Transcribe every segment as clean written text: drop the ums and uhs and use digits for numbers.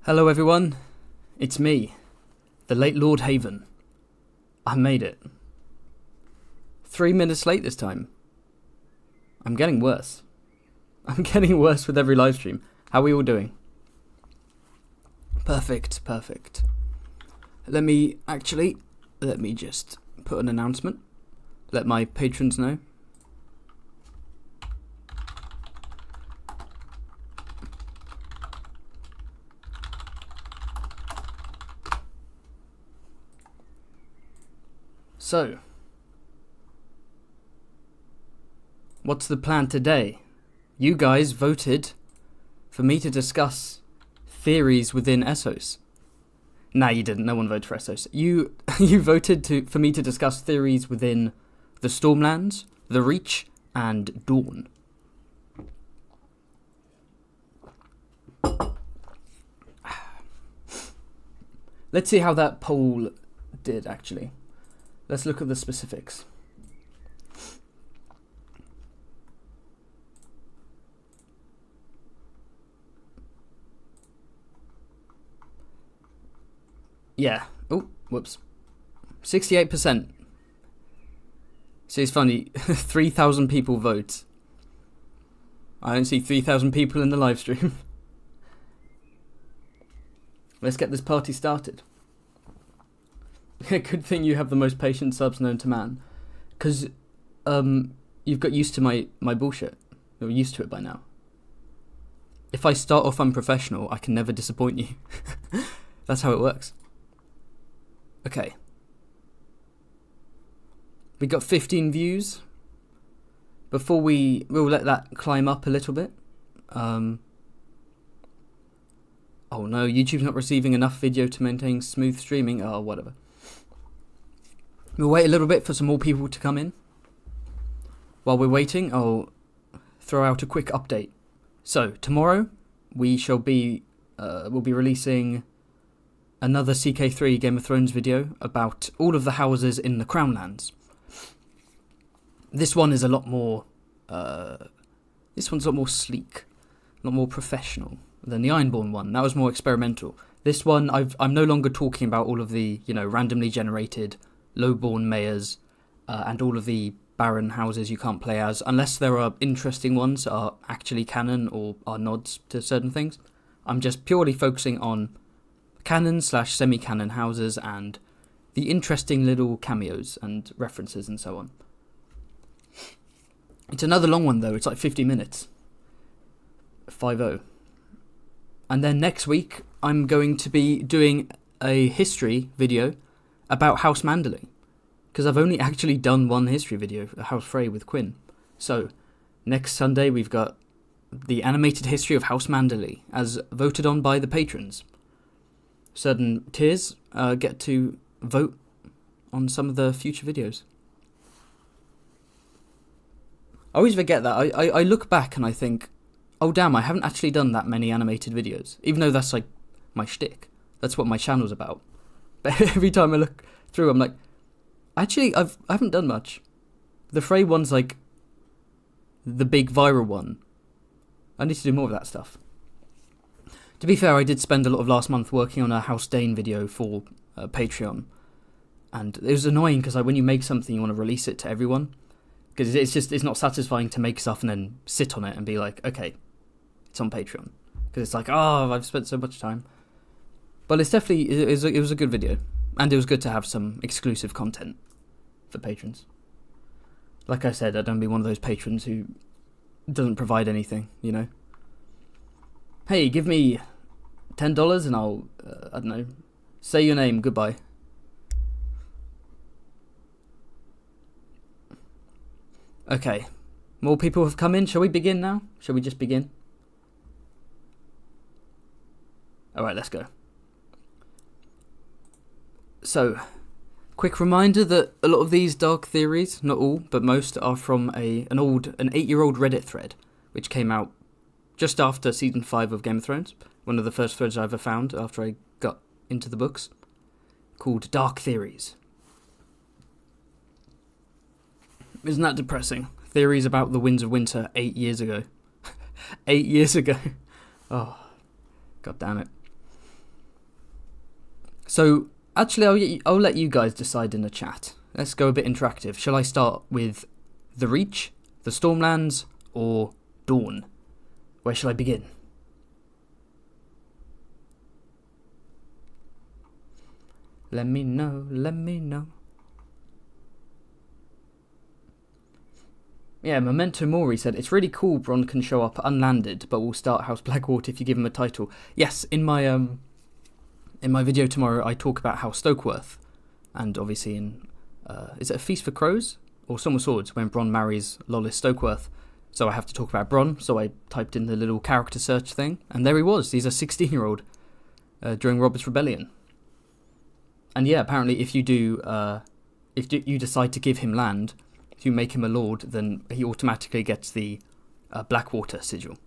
Hello everyone, it's me, the late Lord Haven. I made it. 3 minutes late this time. I'm getting worse. I'm getting worse with every live stream. How are we all doing? Perfect. Let me just put an announcement. Let my patrons know. So, what's the plan today? You guys voted for me to discuss theories within Essos. Nah, you didn't. No one voted for Essos. You voted for me to discuss theories within the Stormlands, the Reach, and Dorne. Let's see how that poll did, actually. Let's look at the specifics. Yeah. Oh, whoops. 68%. See, it's funny. 3,000 people vote. I don't see 3,000 people in the live stream. Let's get this party started. Good thing you have the most patient subs known to man. Because you've got used to my bullshit. You're used to it by now. If I start off unprofessional, I can never disappoint you. That's how it works. Okay. We got 15 views. Before we'll let that climb up a little bit. Oh no, YouTube's not receiving enough video to maintain smooth streaming. Oh, whatever. We'll wait a little bit for some more people to come in. While we're waiting, I'll throw out a quick update. So, tomorrow, we'll be releasing another CK3 Game of Thrones video about all of the houses in the Crownlands. This one is a lot more... this one's a lot more sleek, a lot more professional than the Ironborn one. That was more experimental. This one, I'm no longer talking about all of the, randomly generated low-born mayors and all of the barren houses you can't play as, unless there are interesting ones that are actually canon or are nods to certain things. I'm just purely focusing on canon/semi-canon houses and the interesting little cameos and references and so on. It's another long one though, it's like 50 minutes. 50. And then next week, I'm going to be doing a history video about House Man-der-ley. Because I've only actually done one history video, House Frey with Quinn. So, next Sunday we've got the animated history of House Man-der-ley, as voted on by the patrons. Certain tiers get to vote on some of the future videos. I always forget that. I look back and I think, oh damn, I haven't actually done that many animated videos. Even though that's like my shtick. That's what my channel's about. But every time I look through, I'm like, actually, I haven't done much. The Frey one's like the big viral one. I need to do more of that stuff. To be fair, I did spend a lot of last month working on a House Dayne video for Patreon. And it was annoying because when you make something, you want to release it to everyone. Because it's not satisfying to make stuff and then sit on it and be like, okay, it's on Patreon. Because it's like, oh, I've spent so much time. But it's definitely, it was a good video. And it was good to have some exclusive content for patrons. Like I said, I don't be one of those patrons who doesn't provide anything, Hey, give me $10 and I'll, I don't know, say your name, goodbye. Okay, more people have come in. Shall we begin now? Shall we just begin? Alright, let's go. So, quick reminder that a lot of these dark theories, not all, but most, are from an 8-year-old Reddit thread, which came out just after Season 5 of Game of Thrones, one of the first threads I ever found after I got into the books, called Dark Theories. Isn't that depressing? Theories about the Winds of Winter 8 years ago. 8 years ago. Oh, god damn it. So, actually, I'll let you guys decide in the chat. Let's go a bit interactive. Shall I start with the Reach, the Stormlands, or Dorne? Where shall I begin? Let me know, let me know. Yeah, Memento Mori said, it's really cool Bronn can show up unlanded, but will start House Blackwater if you give him a title. Yes, in my video tomorrow, I talk about House Stokeworth. And obviously in, is it A Feast for Crows? Or Song of Swords, when Bronn marries Lolis Stokeworth. So I have to talk about Bronn, so I typed in the little character search thing, and there he was. He's a 16-year-old during Robert's Rebellion. And yeah, apparently if you do, if you decide to give him land, if you make him a lord, then he automatically gets the Blackwater sigil.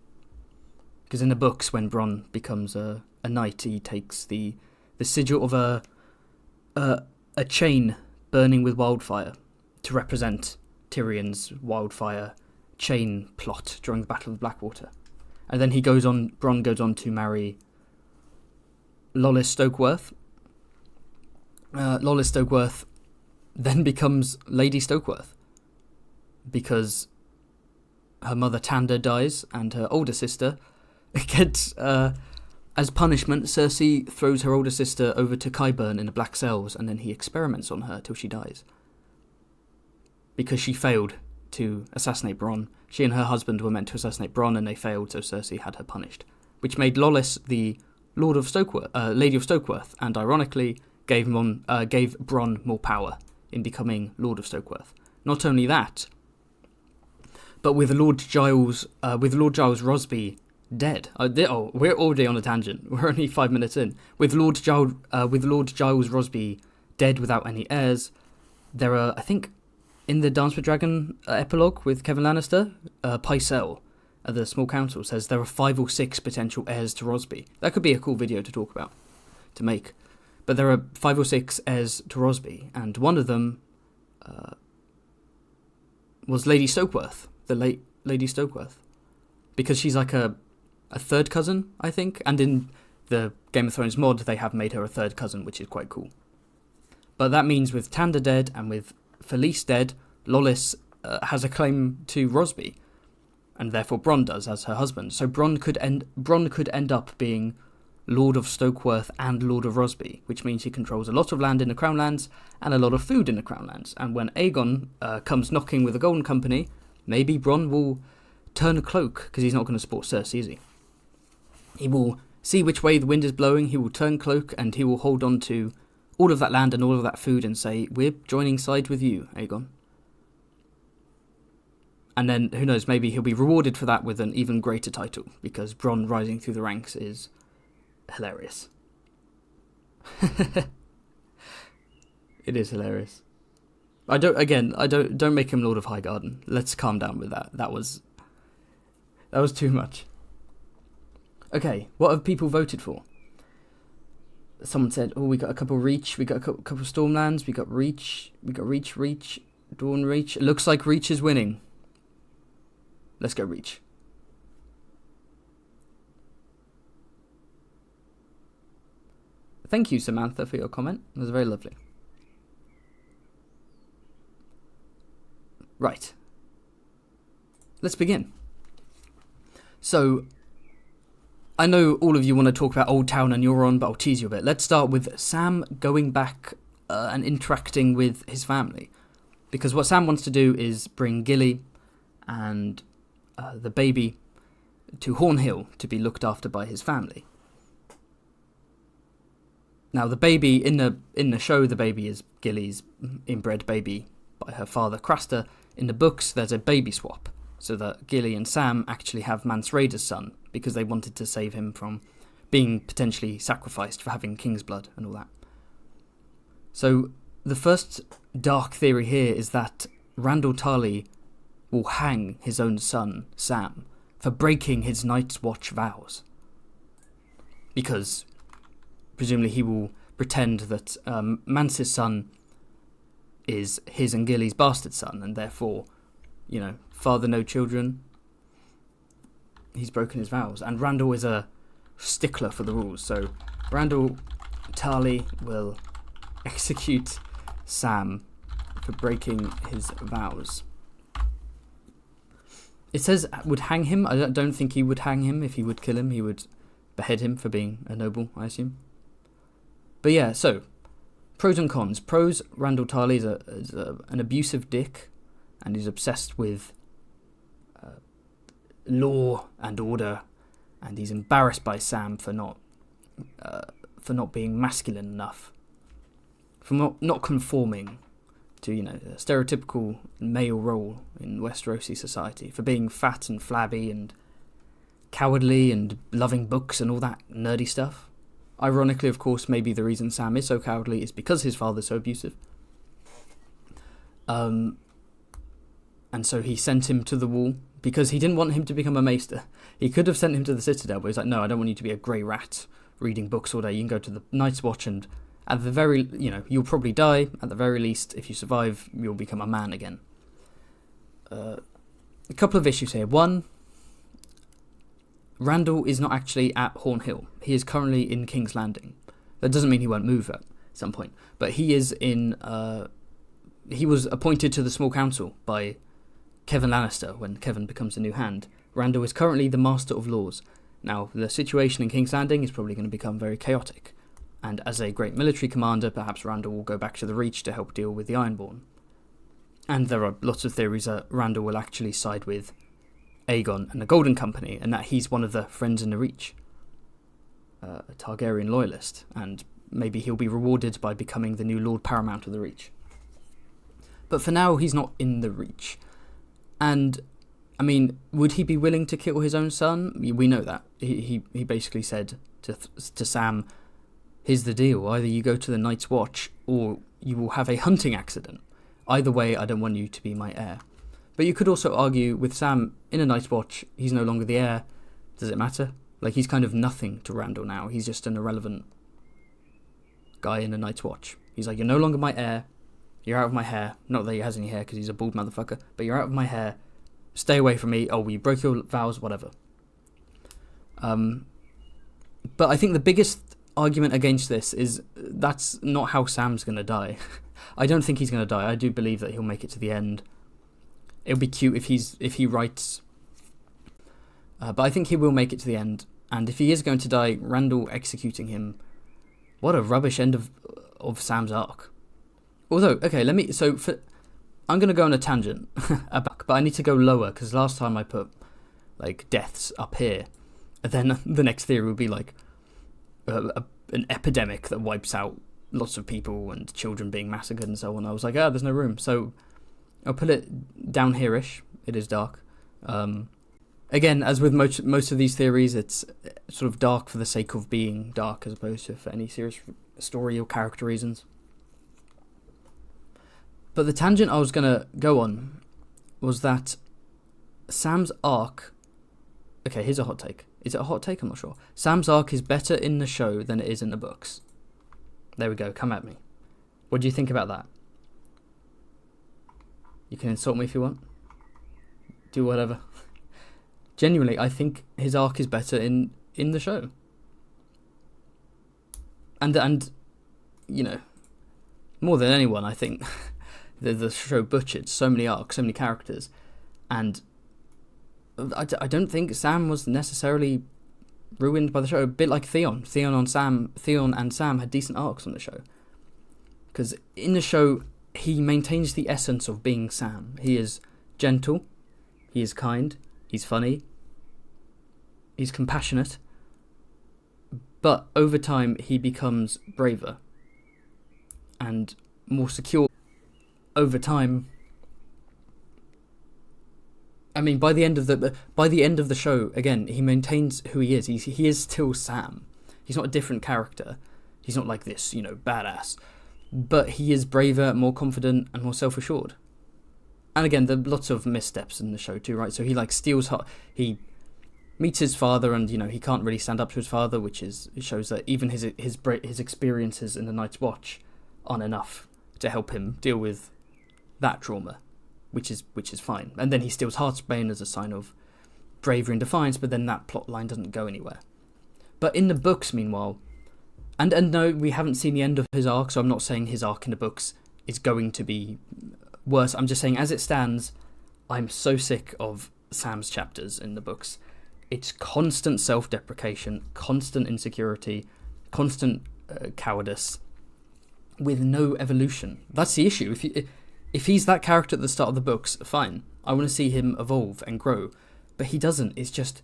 Because in the books, when Bronn becomes a knight, he takes the sigil of a chain burning with wildfire to represent Tyrion's wildfire chain plot during the Battle of Blackwater. And then Bronn goes on to marry Lolis Stokeworth. Lolis Stokeworth then becomes Lady Stokeworth because her mother Tanda dies and her older sister gets, as punishment, Cersei throws her older sister over to Qyburn in the Black Cells, and then he experiments on her till she dies. Because she failed to assassinate Bronn. She and her husband were meant to assassinate Bronn and they failed, so Cersei had her punished. Which made Lolis the Lord of Stokeworth, Lady of Stokeworth, and ironically gave Bronn more power in becoming Lord of Stokeworth. Not only that, but with Lord Giles Rosby dead. We're already on a tangent. We're only 5 minutes in. With Lord Giles Rosby dead without any heirs, there are, I think, in the Dance with Dragon epilogue with Kevin Lannister, Pycelle, the small council, says there are 5 or 6 potential heirs to Rosby. That could be a cool video to talk about, to make. But there are 5 or 6 heirs to Rosby, and one of them was Lady Stokeworth, the late Lady Stokeworth. Because she's like a third cousin, I think, and in the Game of Thrones mod, they have made her a third cousin, which is quite cool. But that means with Tanda dead and with Felice dead, Lolis has a claim to Rosby, and therefore Bronn does as her husband. So Bronn could end up being Lord of Stokeworth and Lord of Rosby, which means he controls a lot of land in the Crownlands and a lot of food in the Crownlands. And when Aegon comes knocking with the Golden Company, maybe Bronn will turn a cloak, because he's not going to support Cersei, is he? He will see which way the wind is blowing, he will turn cloak, and he will hold on to all of that land and all of that food and say, we're joining side with you, Aegon. And then, who knows, maybe he'll be rewarded for that with an even greater title, because Bronn rising through the ranks is hilarious. It is hilarious. Don't make him Lord of Highgarden. Let's calm down with that. That was too much. Okay, what have people voted for? Someone said, we got a couple Reach, we got a couple Stormlands, we got Reach, Dawn Reach. It looks like Reach is winning. Let's go Reach. Thank you, Samantha, for your comment. It was very lovely. Right. Let's begin. So, I know all of you want to talk about Old Town and Euron, but I'll tease you a bit. Let's start with Sam going back and interacting with his family. Because what Sam wants to do is bring Gilly and the baby to Hornhill to be looked after by his family. Now, the baby, in the show, the baby is Gilly's inbred baby by her father, Craster. In the books, there's a baby swap, so that Gilly and Sam actually have Mance Rayder's son, because they wanted to save him from being potentially sacrificed for having king's blood and all that. So, the first dark theory here is that Randall Tarly will hang his own son, Sam, for breaking his Night's Watch vows. Because presumably he will pretend that Mance's son is his and Gilly's bastard son, and therefore, father no children. He's broken his vows, and Randall is a stickler for the rules. So Randall Tarly will execute Sam for breaking his vows. It says would hang him. I don't think he would hang him. If he would kill him, he would behead him for being a noble, I assume. But yeah, so pros and cons. Pros: Randall Tarly is an abusive dick, and he's obsessed with law and order, and he's embarrassed by Sam for not being masculine enough, for not conforming to, a stereotypical male role in Westerosi society, for being fat and flabby and cowardly and loving books and all that nerdy stuff. Ironically, of course, maybe the reason Sam is so cowardly is because his father's so abusive. And so he sent him to the wall because he didn't want him to become a maester. He could have sent him to the Citadel, but he's like, no, I don't want you to be a grey rat reading books all day. You can go to the Night's Watch, and at the very, you'll probably die. At the very least, if you survive, you'll become a man again. A couple of issues here. One, Randall is not actually at Horn Hill. He is currently in King's Landing. That doesn't mean he won't move at some point, but he is in. He was appointed to the Small Council by Kevin Lannister when Kevin becomes the new hand. Randall is currently the Master of Laws. Now, the situation in King's Landing is probably going to become very chaotic, and as a great military commander, perhaps Randall will go back to the Reach to help deal with the Ironborn. And there are lots of theories that Randall will actually side with Aegon and the Golden Company, and that he's one of the Friends in the Reach, a Targaryen loyalist, and maybe he'll be rewarded by becoming the new Lord Paramount of the Reach. But for now, he's not in the Reach. And, I mean, would he be willing to kill his own son? We know that. He basically said to Sam, here's the deal, either you go to the Night's Watch, or you will have a hunting accident. Either way, I don't want you to be my heir. But you could also argue, with Sam in a Night's Watch, he's no longer the heir. Does it matter? Like, he's kind of nothing to Randall now. He's just an irrelevant guy in a Night's Watch. He's like, you're no longer my heir. You're out of my hair. Not that he has any hair, because he's a bald motherfucker. But you're out of my hair. Stay away from me. Oh, you broke your vows, whatever. But I think the biggest argument against this is that's not how Sam's going to die. I don't think he's going to die. I do believe that he'll make it to the end. It'll be cute if he writes. But I think he will make it to the end. And if he is going to die, Randall executing him, what a rubbish end of Sam's arc. Although, okay, I'm going to go on a tangent, but I need to go lower, because last time I put, deaths up here, and then the next theory would be, an epidemic that wipes out lots of people and children being massacred and so on. I was like, there's no room. So I'll put it down here-ish. It is dark. Again, as with most of these theories, it's sort of dark for the sake of being dark, as opposed to for any serious story or character reasons. But the tangent I was going to go on was that Sam's arc... Okay, here's a hot take. Is it a hot take? I'm not sure. Sam's arc is better in the show than it is in the books. There we go, come at me. What do you think about that? You can insult me if you want. Do whatever. Genuinely, I think his arc is better in the show. And more than anyone, I think... The show butchered so many arcs, so many characters, and I don't think Sam was necessarily ruined by the show. A bit like Theon. Theon and Sam had decent arcs on the show, because in the show he maintains the essence of being Sam. He is gentle, he is kind, he's funny, he's compassionate, but over time he becomes braver and more secure. Over time, I mean, by the end of the show, again, he maintains who he is. He is still Sam. He's not a different character. He's not like this, badass. But he is braver, more confident, and more self-assured. And again, there are lots of missteps in the show too, right? So he he meets his father, and he can't really stand up to his father, it shows that even his experiences in the Night's Watch aren't enough to help him deal with that trauma, which is fine. And then he steals Heartsbane as a sign of bravery and defiance, but then that plot line doesn't go anywhere. But in the books, meanwhile, And no, we haven't seen the end of his arc, so I'm not saying his arc in the books is going to be worse. I'm just saying, as it stands, I'm so sick of Sam's chapters in the books. It's constant self-deprecation, constant insecurity, constant cowardice, with no evolution. That's the issue. If he's that character at the start of the books, fine. I want to see him evolve and grow. But he doesn't. It's just,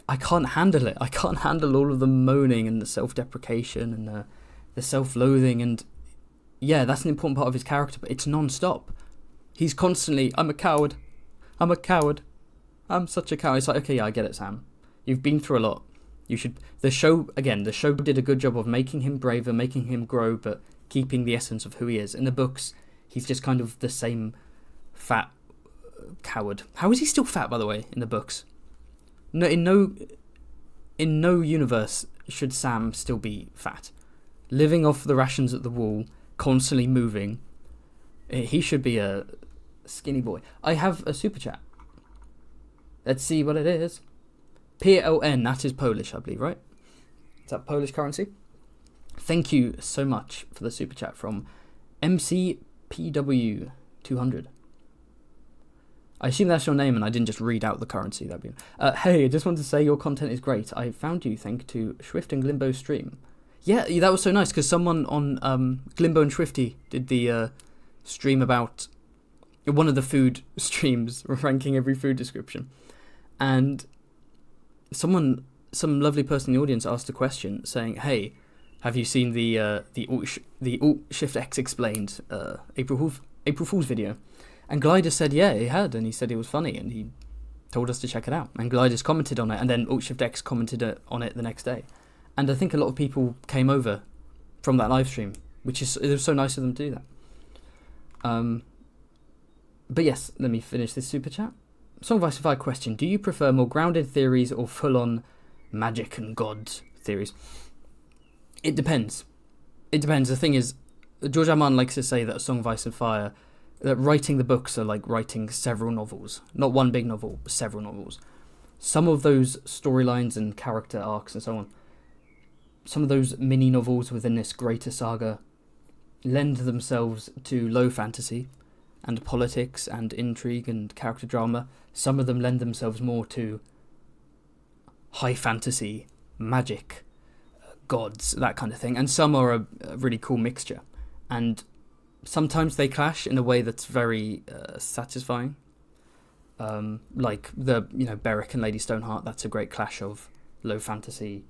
I can't handle it. I can't handle all of the moaning and the self-deprecation and the self-loathing. And yeah, that's an important part of his character, but it's non-stop. He's constantly, I'm a coward. I'm a coward. I'm such a coward. It's like, okay, yeah, I get it, Sam. You've been through a lot. You should... The show did a good job of making him braver, making him grow, but keeping the essence of who he is. In the books, he's just kind of the same fat coward. How is he still fat, by the way, in the books? No, in no universe should Sam still be fat. Living off the rations at the wall, constantly moving. He should be a skinny boy. I have a super chat. Let's see what it is. PLN, that is Polish, I believe, right? Is that Polish currency? Thank you so much for the super chat from MCPW200. I assume that's your name and I didn't just read out the currency. That'd be... hey, I just wanted to say your content is great. I found you thanks to Swift and Glimbo's stream. Yeah, that was so nice because someone on Glimbo and Swifty did the stream about one of the food streams, ranking every food description. And some lovely person in the audience asked a question saying, hey, have you seen the Alt-Shift-X explained April Fool's video? And Glider said, yeah, he had, and he said it was funny, and he told us to check it out. And Glider's commented on it, and then Alt-Shift-X commented on it the next day. And I think a lot of people came over from that live stream, it was so nice of them to do that. But yes, let me finish this super chat. Song of Ice and Fire question: do you prefer more grounded theories or full-on magic and gods theories? It depends. It depends. The thing is, George R. R. Martin likes to say that A Song of Ice and Fire, that writing the books are like writing several novels. Not one big novel, but several novels. Some of those storylines and character arcs and so on, some of those mini novels within this greater saga lend themselves to low fantasy and politics and intrigue and character drama. Some of them lend themselves more to high fantasy, magic, gods, that kind of thing. And some are a really cool mixture. And sometimes they clash in a way that's very satisfying. Like the, Beric and Lady Stoneheart, that's a great clash of low fantasy,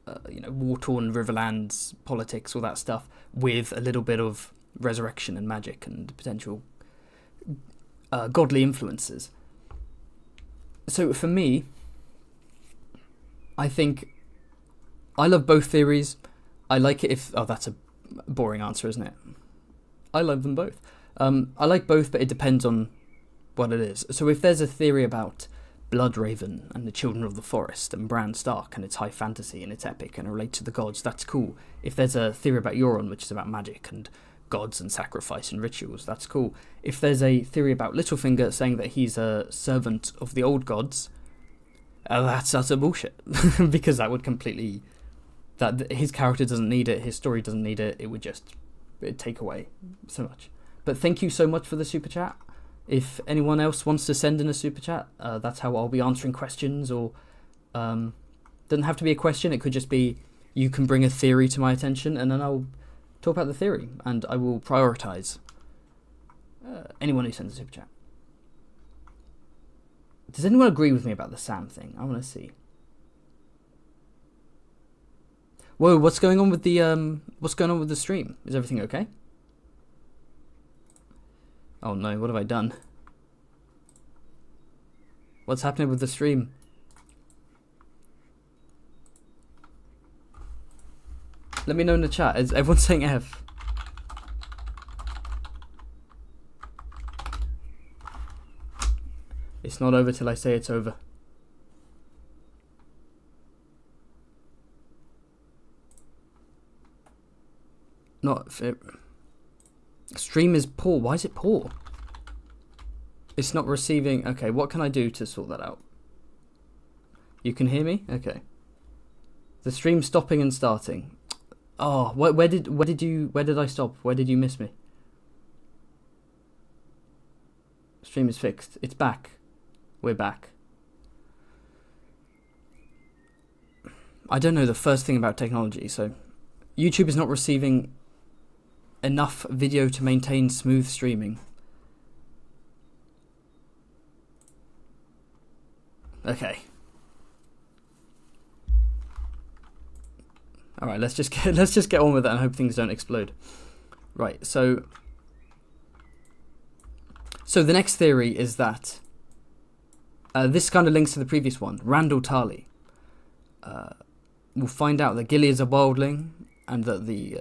war-torn Riverlands, politics, all that stuff, with a little bit of resurrection and magic and potential godly influences. So for me, I think I love both theories. I like it if... Oh, that's a boring answer, isn't it? I love them both. I like both, but it depends on what it is. So if there's a theory about Bloodraven and the Children of the Forest and Bran Stark and it's high fantasy and it's epic and relates to the gods, that's cool. If there's a theory about Euron, which is about magic and gods and sacrifice and rituals, that's cool. If there's a theory about Littlefinger saying that he's a servant of the old gods, that's utter bullshit. Because that would completely... that his character doesn't need it, his story doesn't need it, it'd take away so much. But thank you so much for the super chat. If anyone else wants to send in a super chat, that's how I'll be answering questions, or doesn't have to be a question, it could just be you can bring a theory to my attention and then I'll talk about the theory and I will prioritise anyone who sends a super chat. Does anyone agree with me about the Sam thing? I want to see. Whoa, what's going on with the stream? Is everything okay? Oh no, what have I done? What's happening with the stream? Let me know in the chat. Is everyone saying F? It's not over till I say it's over. Stream is poor. Why is it poor? It's not receiving... Okay, what can I do to sort that out? You can hear me? Okay. The stream's stopping and starting. Oh, where did I stop? Where did you miss me? Stream is fixed. It's back. We're back. I don't know the first thing about technology, so YouTube is not receiving enough video to maintain smooth streaming. Okay. All right, let's just get on with it and hope things don't explode. Right, so the next theory is that this kind of links to the previous one. Randall Tarley. We'll find out that Gilly is a wildling, and that the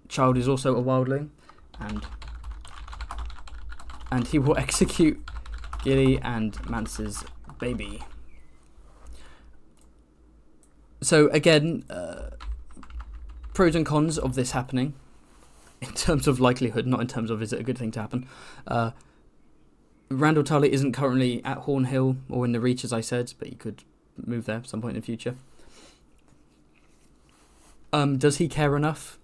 child is also a wildling, and he will execute Gilly and Mance's baby. So again, pros and cons of this happening, in terms of likelihood, not in terms of is it a good thing to happen. Randall Tarley isn't currently at Hornhill or in the Reach, as I said, but he could move there at some point in the future. Does he care enough?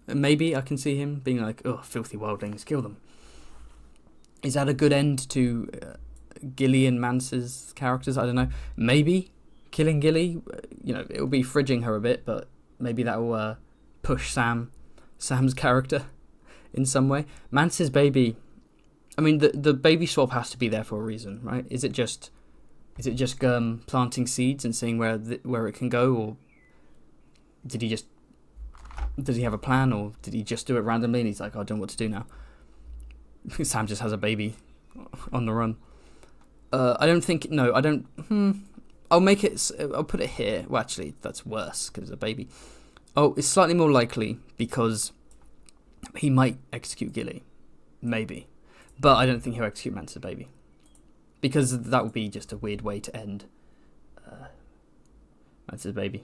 Maybe I can see him being like, oh, filthy wildlings, kill them. Is that a good end to Gilly and Mance's characters? I don't know. Maybe killing Gilly, it'll be fridging her a bit, but maybe that will push Sam's character in some way. Mance's baby, I mean, the baby swap has to be there for a reason, right? Is it just planting seeds and seeing where it can go, or does he have a plan, or did he just do it randomly and he's like, I don't know what to do now? Sam just has a baby on the run. I'll put it here. Well, actually, that's worse because it's a baby. Oh, it's slightly more likely because he might execute Gilly. Maybe. But I don't think he'll execute Mance's baby. Because that would be just a weird way to end Mance's baby.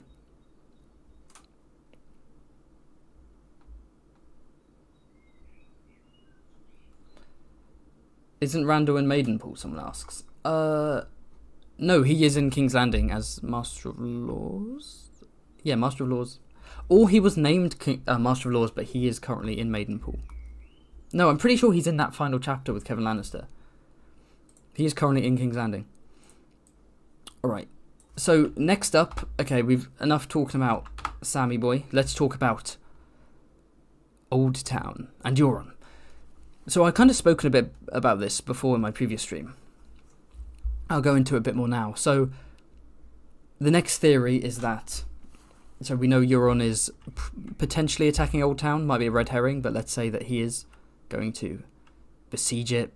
Isn't Randall in Maidenpool, someone asks. No, he is in King's Landing as Master of Laws. Yeah, Master of Laws. Or he was named Master of Laws, but he is currently in Maidenpool. No, I'm pretty sure he's in that final chapter with Kevin Lannister. He is currently in King's Landing. Alright, so next up, okay, we've enough talking about Sammy Boy. Let's talk about Old Town and Euron. So I kind of spoken a bit about this before in my previous stream. I'll go into it a bit more now. So the next theory is that, so we know Euron is potentially attacking Old Town, might be a red herring, but let's say that he is going to besiege it,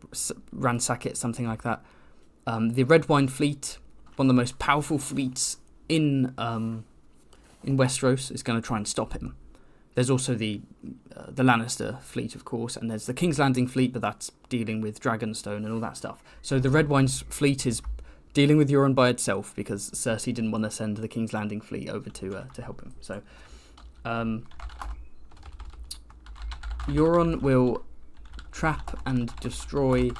ransack it, something like that. The Redwyne fleet, one of the most powerful fleets in Westeros, is going to try and stop him. There's also the Lannister fleet, of course, and there's the King's Landing fleet, but that's dealing with Dragonstone and all that stuff. So the Redwyne's fleet is dealing with Euron by itself because Cersei didn't want to send the King's Landing fleet over to help him. So Euron will trap and destroy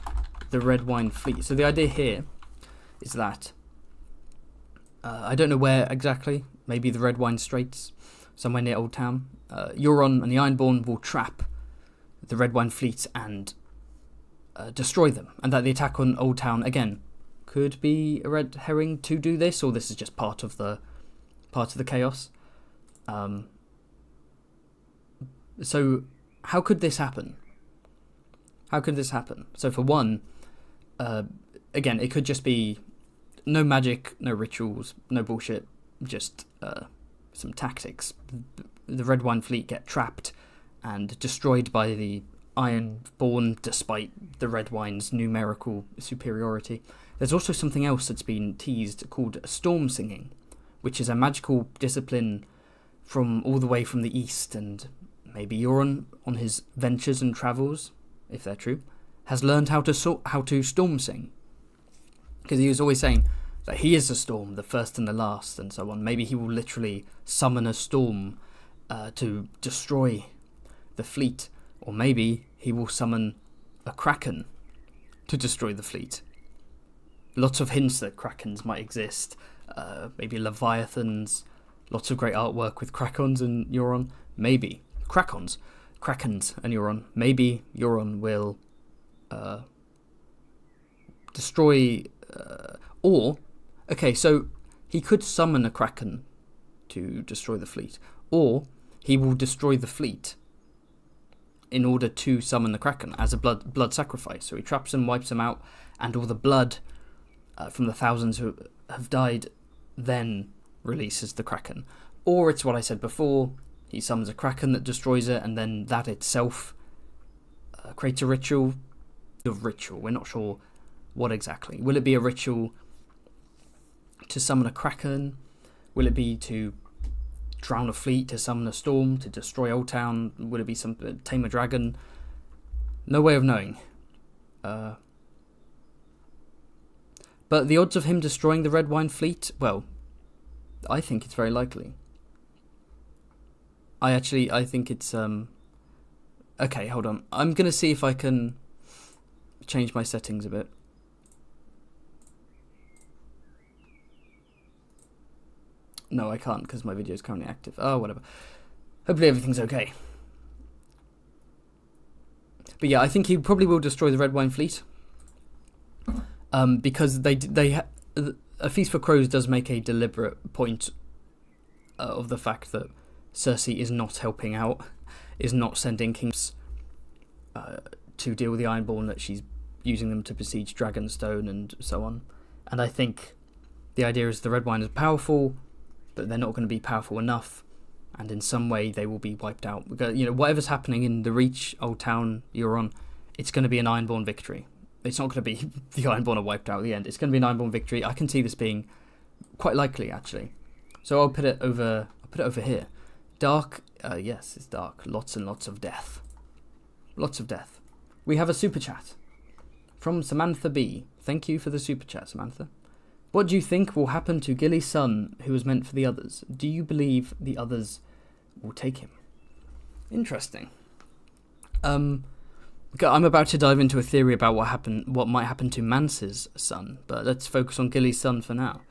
the Redwyne fleet. So the idea here is that I don't know where exactly, maybe the Redwyne Straits, somewhere near Old Town. Euron and the Ironborn will trap the Redwyne fleet and destroy them, and that the attack on Old Town again could be a red herring to do this, or this is just part of the chaos. So how could this happen? So for one, again, it could just be no magic, no rituals, no bullshit, just some tactics. The Redwyne fleet get trapped and destroyed by the Ironborn, despite the Redwyne's numerical superiority. There's also something else that's been teased called storm singing, which is a magical discipline from all the way from the east, and maybe Euron, on his ventures and travels, if they're true, has learned how to storm sing. Because he was always saying that he is the storm, the first and the last, and so on. Maybe he will literally summon a storm to destroy the fleet, or maybe he will summon a kraken to destroy the fleet. Lots of hints that krakens might exist. maybe leviathans, lots of great artwork with krakens and Euron. Maybe krakens and Euron. Maybe Euron will destroy, so he could summon a kraken to destroy the fleet, or he will destroy the fleet in order to summon the kraken as a blood sacrifice. So he traps them, wipes them out, and all the blood from the thousands who have died then releases the kraken. Or it's what I said before, he summons a kraken that destroys it, and then that itself creates a ritual. We're not sure what exactly. Will it be a ritual to summon a kraken? Will it be to drown a fleet, to summon a storm, to destroy Old Town? Will it be some tame a dragon? No way of knowing. But the odds of him destroying the Redwyne fleet, well, I think it's very likely. I think it's okay, hold on. I'm gonna see if I can change my settings a bit. No, I can't because my video is currently active. Oh, whatever. Hopefully everything's okay. But yeah, I think he probably will destroy the Redwyne fleet. Because A Feast for Crows does make a deliberate point of the fact that Cersei is not helping out, is not sending kings to deal with the Ironborn, that she's using them to besiege Dragonstone and so on. And I think the idea is the Redwyne is powerful, but they're not going to be powerful enough, and in some way they will be wiped out. Because, whatever's happening in the Reach, Old Town, Euron, it's going to be an Ironborn victory. It's not going to be the Ironborn are wiped out at the end. It's going to be an Ironborn victory. I can see this being quite likely, actually. So I'll put it over here. Dark, yes, it's dark. Lots and lots of death. Lots of death. We have a super chat from Samantha B. Thank you for the super chat, Samantha. What do you think will happen to Gilly's son, who was meant for the others? Do you believe the others will take him? Interesting. I'm about to dive into a theory about what might happen to Mance's son, but let's focus on Gilly's son for now.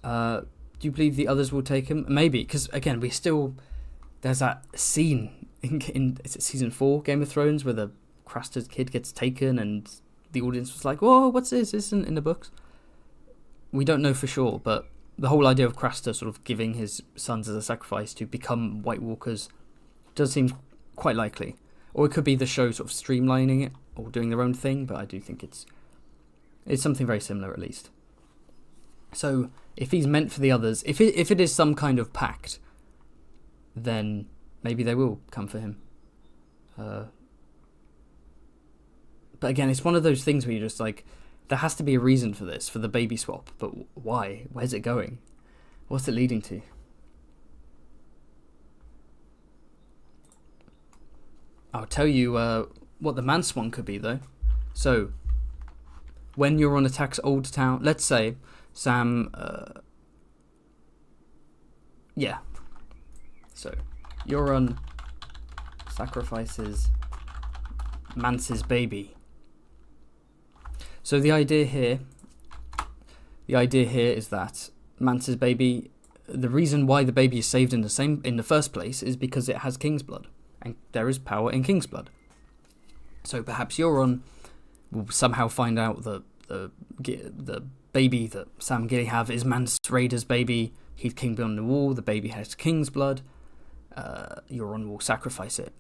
Do you believe the others will take him? Maybe, because again, there's that scene in is it season 4 Game of Thrones where the Craster's kid gets taken and the audience was like, whoa, what's this? This isn't in the books. We don't know for sure, but the whole idea of Craster sort of giving his sons as a sacrifice to become White Walkers does seem quite likely. Or it could be the show sort of streamlining it or doing their own thing, but I do think it's something very similar at least. So if he's meant for the others, if it is some kind of pact, then maybe they will come for him. But again, it's one of those things where you're just like, there has to be a reason for this, for the baby swap, but why? Where's it going? What's it leading to? I'll tell you what the Mance one could be, though. So, when Euron attacks Old Town, let's say Sam... yeah. So, Euron sacrifices Mance's baby. So the idea here is that Mance's baby, the reason why the baby is saved in the first place is because it has king's blood, and there is power in king's blood. So perhaps Euron will somehow find out that the baby that Sam and Gilly have is Mance Rayder's baby. He's king beyond the wall. The baby has king's blood. Euron will sacrifice it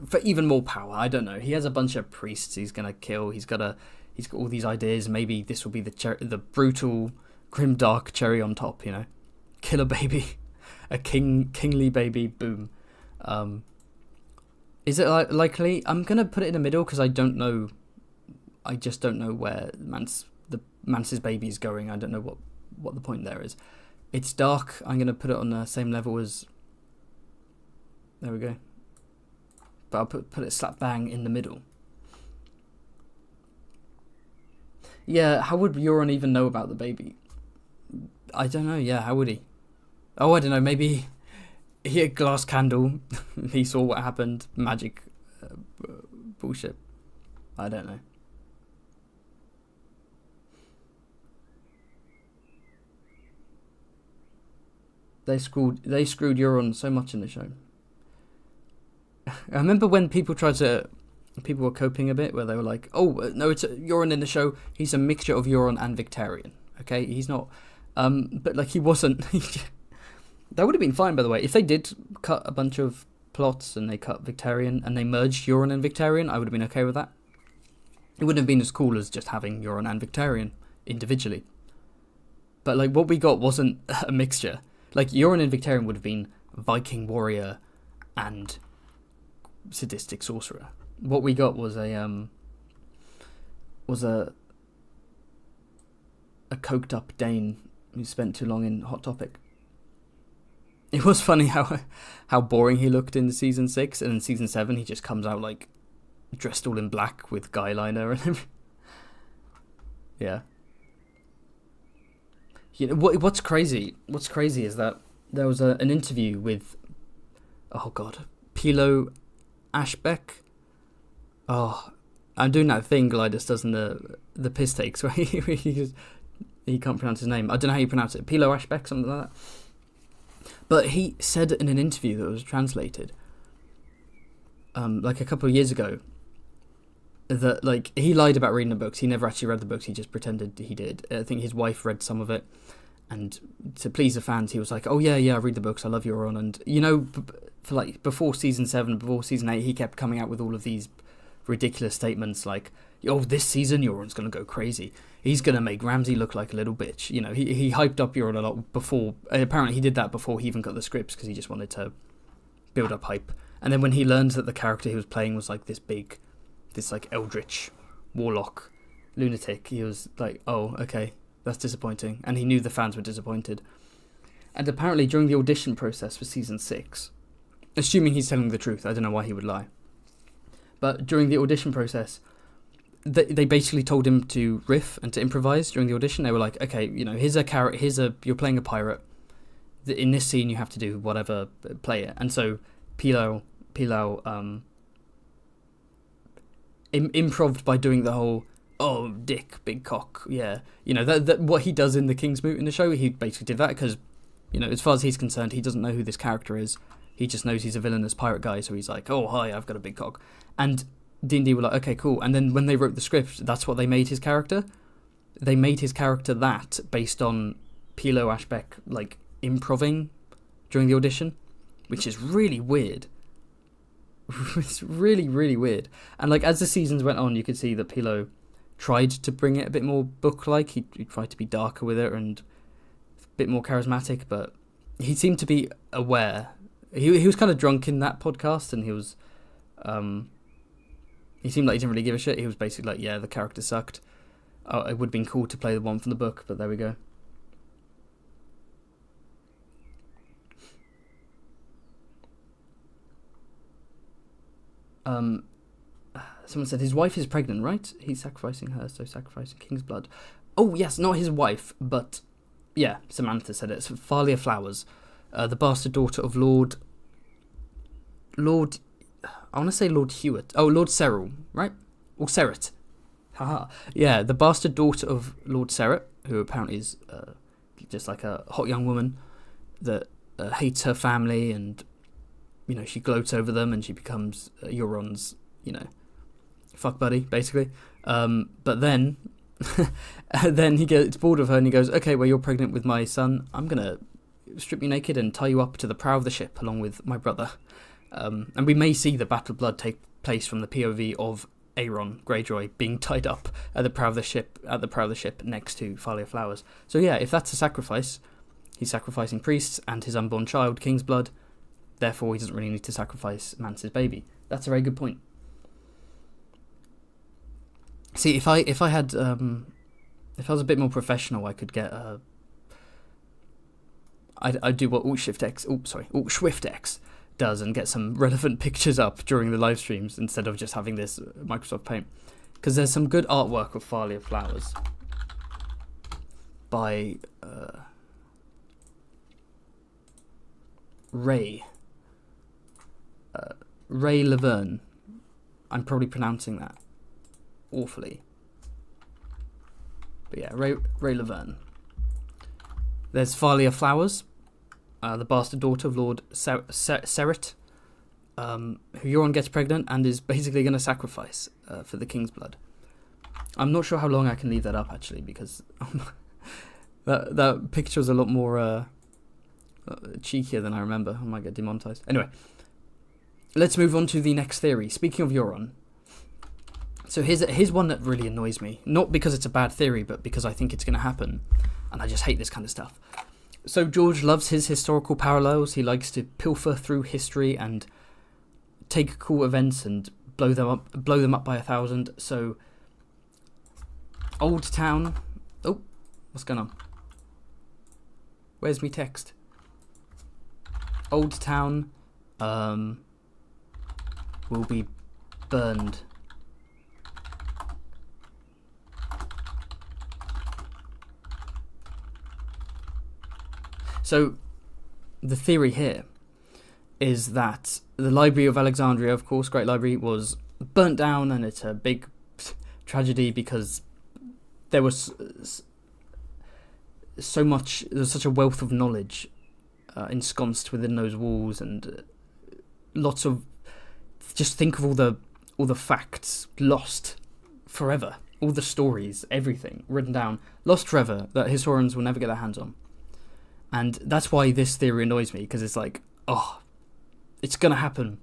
for even more power. I don't know. He has a bunch of priests he's gonna kill. He's got all these ideas. Maybe this will be the brutal, grim, dark cherry on top. Kill a baby, a kingly baby. Boom. Is it likely? I'm gonna put it in the middle because I don't know. I just don't know where Mance's baby is going. I don't know what the point there is. It's dark. I'm gonna put it on the same level as. There we go. But I'll put it slap bang in the middle. Yeah, how would Euron even know about the baby? I don't know, yeah, how would he? Oh, I don't know, maybe he had glass candle, he saw what happened, magic bullshit. I don't know. They screwed Euron so much in the show. I remember when people were coping a bit, where they were like, "Oh no, it's Euron in the show. He's a mixture of Euron and Victarion. Okay, he's not." But like he wasn't. That would have been fine, by the way, if they did cut a bunch of plots and they cut Victarion and they merged Euron and Victarion. I would have been okay with that. It wouldn't have been as cool as just having Euron and Victarion individually. But like what we got wasn't a mixture. Like Euron and Victarion would have been Viking warrior and sadistic sorcerer. What we got was a coked up Dane who spent too long in Hot Topic. It was funny how boring he looked in season 6, and in season 7 he just comes out like dressed all in black with guy liner and everything. Yeah. You know, what's crazy is that there was an interview with, oh god, Pilo Ashbeck. Oh, I'm doing that thing Glidus does in the piss takes where he can't pronounce his name. I don't know how you pronounce it. Pilo Ashbeck, something like that. But he said in an interview that was translated, like a couple of years ago, that like he lied about reading the books. He never actually read the books. He just pretended he did. I think his wife read some of it, and to please the fans, he was like, "Oh yeah, I read the books. I love Euron." And you know, for like before season 7, before season 8, he kept coming out with all of these ridiculous statements like, "Oh, this season Euron's gonna go crazy. He's gonna make Ramsay look like a little bitch." You know, he hyped up Euron a lot before. Apparently, he did that before he even got the scripts because he just wanted to build up hype. And then when he learned that the character he was playing was like this like eldritch warlock lunatic, he was like, "Oh, okay, that's disappointing." And he knew the fans were disappointed. And apparently, during the audition process for season 6, assuming he's telling the truth, I don't know why he would lie. But during the audition process, they basically told him to riff and to improvise during the audition. They were like, "Okay, you know, you're playing a pirate. In this scene, you have to do whatever, play it." And so Pilau improved by doing the whole, "Oh, dick, big cock, yeah." You know, that what he does in the King's Moot in the show, he basically did that because, you know, as far as he's concerned, he doesn't know who this character is. He just knows he's a villainous pirate guy, so he's like, "Oh, hi, I've got a big cock." And D&D were like, "Okay, cool." And then when they wrote the script, that's what they made his character. They made his character that based on Pilo Ashbeck, like, improving during the audition, which is really weird. It's really, really weird. And, like, as the seasons went on, you could see that Pilo tried to bring it a bit more book-like. He tried to be darker with it and a bit more charismatic, but he seemed to be aware. He was kind of drunk in that podcast, and he was... he seemed like he didn't really give a shit. He was basically like, "Yeah, the character sucked. Oh, it would have been cool to play the one from the book, but there we go." Someone said his wife is pregnant, right? He's sacrificing her, so sacrificing King's blood. Oh, yes, not his wife, but... Yeah, Samantha said it. It's Thalia Flowers, the bastard daughter of Lord... I want to say Lord Hewitt. Oh, Lord Serral, right? Or Serret. Haha. Yeah, the bastard daughter of Lord Serret, who apparently is just like a hot young woman that hates her family, and, you know, she gloats over them, and she becomes Euron's, you know, fuck buddy, basically. But then, then he gets bored of her, and he goes, "Okay, well, you're pregnant with my son. I'm going to strip you naked and tie you up to the prow of the ship along with my brother." And we may see the Battle of Blood take place from the POV of Aeron Greyjoy being tied up at the prow of the ship next to Thalia Flowers. So yeah, if that's a sacrifice, he's sacrificing priests and his unborn child, King's blood. Therefore, he doesn't really need to sacrifice Mance's baby. That's a very good point. See, if I was a bit more professional, I could get I'd do what Alt Swift X does and get some relevant pictures up during the live streams instead of just having this Microsoft Paint, because there's some good artwork of Thalia Flowers by Ray Laverne. I'm probably pronouncing that awfully, but yeah, Ray Laverne. There's Thalia Flowers, the bastard daughter of Lord Seret, who Euron gets pregnant and is basically going to sacrifice for the king's blood. I'm not sure how long I can leave that up, actually, because that picture was a lot more cheekier than I remember. I might get demonetized. Anyway, let's move on to the next theory. Speaking of Euron, so here's one that really annoys me. Not because it's a bad theory, but because I think it's going to happen, and I just hate this kind of stuff. So George loves his historical parallels. He likes to pilfer through history and take cool events and blow them up by 1,000. So Old Town. Oh, what's going on? Where's me text? Old Town will be burned. So the theory here is that the Library of Alexandria, of course, Great Library, was burnt down, and it's a big tragedy because there was such a wealth of knowledge ensconced within those walls, and lots of, just think of all the facts lost forever, all the stories, everything written down, lost forever, that historians will never get their hands on. And that's why this theory annoys me, because it's like, oh, it's gonna happen,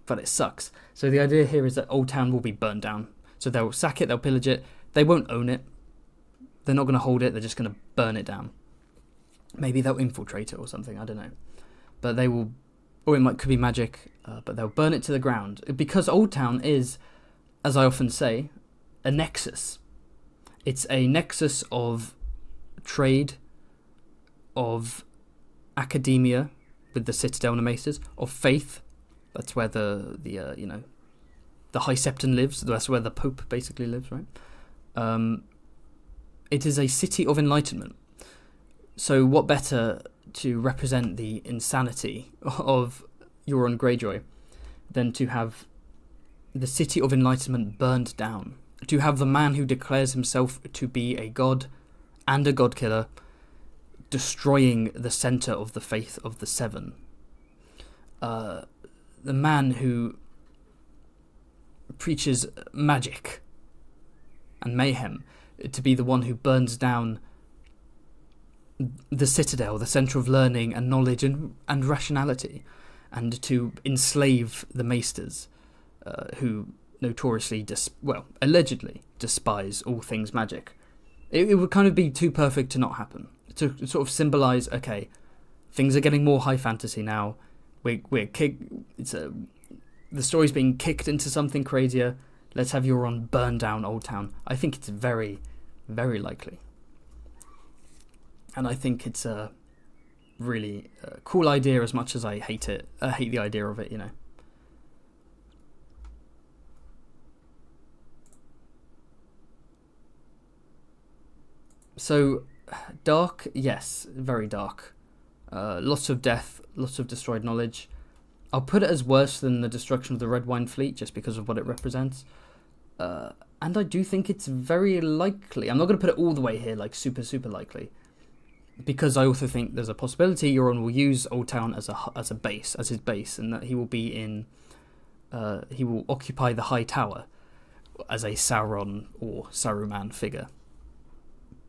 but it sucks. So the idea here is that Old Town will be burnt down. So they'll sack it, they'll pillage it, they won't own it, they're not gonna hold it, they're just gonna burn it down. Maybe they'll infiltrate it or something, I don't know. But they will, or could be magic, but they'll burn it to the ground. Because Old Town is, as I often say, a nexus. It's a nexus of trade, of academia with the Citadel and the Maesters, of faith. That's where the High Septon lives. That's where the Pope basically lives, right? It is a city of enlightenment. So what better to represent the insanity of Euron Greyjoy than to have the city of enlightenment burned down? To have the man who declares himself to be a god and a god killer destroying the centre of the faith of the Seven. The man who preaches magic and mayhem, to be the one who burns down the Citadel, the centre of learning and knowledge and rationality, and to enslave the Maesters, who notoriously, allegedly despise all things magic. It would kind of be too perfect to not happen. To sort of symbolise, okay, things are getting more high fantasy now. The story's being kicked into something crazier. Let's have Euron burn down Old Town. I think it's very, very likely. And I think it's a really cool idea, as much as I hate it. I hate the idea of it, you know. So, dark, yes, very dark. Lots of death, lots of destroyed knowledge. I'll put it as worse than the destruction of the Redwyne fleet, just because of what it represents. And I do think it's very likely. I'm not going to put it all the way here, like super, super likely. Because I also think there's a possibility Euron will use Old Town as his base, and that he will be he will occupy the High Tower as a Sauron or Saruman figure.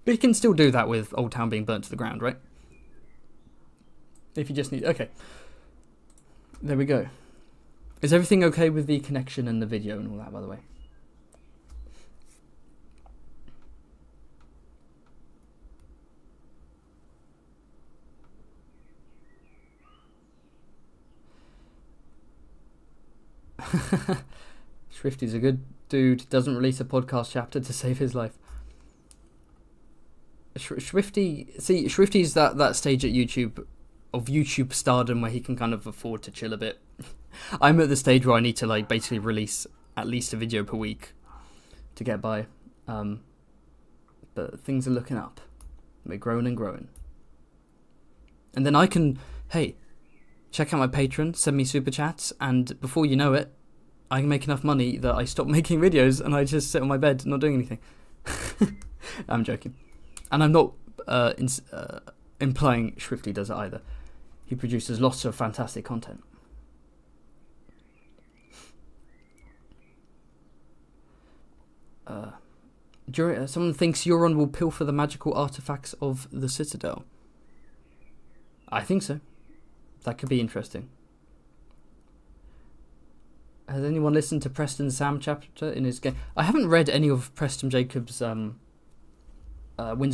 But he can still do that with Old Town being burnt to the ground, right? If you just need... Okay. There we go. Is everything okay with the connection and the video and all that, by the way? Shrifty's a good dude. Doesn't release a podcast chapter to save his life. Shrifty's that stage at YouTube, of YouTube stardom, where he can kind of afford to chill a bit. I'm at the stage where I need to basically release at least a video per week to get by. But things are looking up. We're growing and growing. And then I can, hey, check out my Patreon, send me super chats, and before you know it, I can make enough money that I stop making videos and I just sit on my bed not doing anything. I'm joking. And I'm not implying Shrifty does it either. He produces lots of fantastic content. Someone thinks Euron will pilfer the magical artifacts of the Citadel. I think so. That could be interesting. Has anyone listened to Preston Sam chapter in his game? I haven't read any of Preston Jacobs' Winds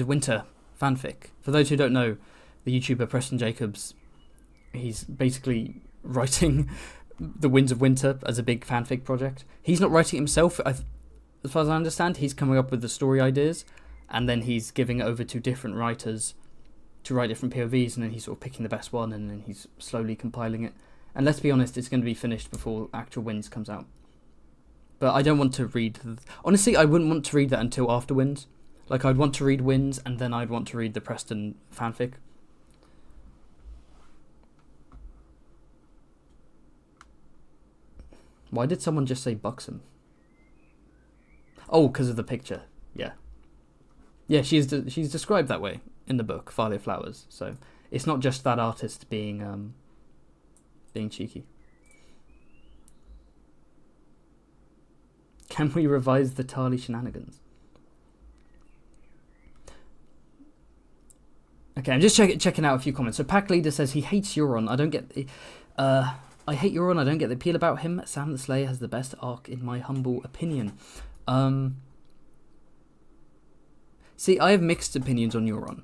of Winter fanfic. For those who don't know, the YouTuber Preston Jacobs, he's basically writing the Winds of Winter as a big fanfic project. He's not writing it himself. As far as I understand, he's coming up with the story ideas, and then he's giving it over to different writers to write different POVs, and then he's sort of picking the best one, and then he's slowly compiling it. And let's be honest, it's going to be finished before actual Winds comes out. But I don't want to read... Honestly, I wouldn't want to read that until after Winds. Like, I'd want to read Winds, and then I'd want to read the Preston fanfic. Why did someone just say buxom? Oh, because of the picture. Yeah. Yeah, she's described that way in the book, Thalia Flowers. So it's not just that artist being cheeky. Can we revise the Tarly shenanigans? Okay, I'm just checking out a few comments. So Pack Leader says he hates Euron. I hate Euron. I don't get the appeal about him. Sam the Slayer has the best arc in my humble opinion. See, I have mixed opinions on Euron.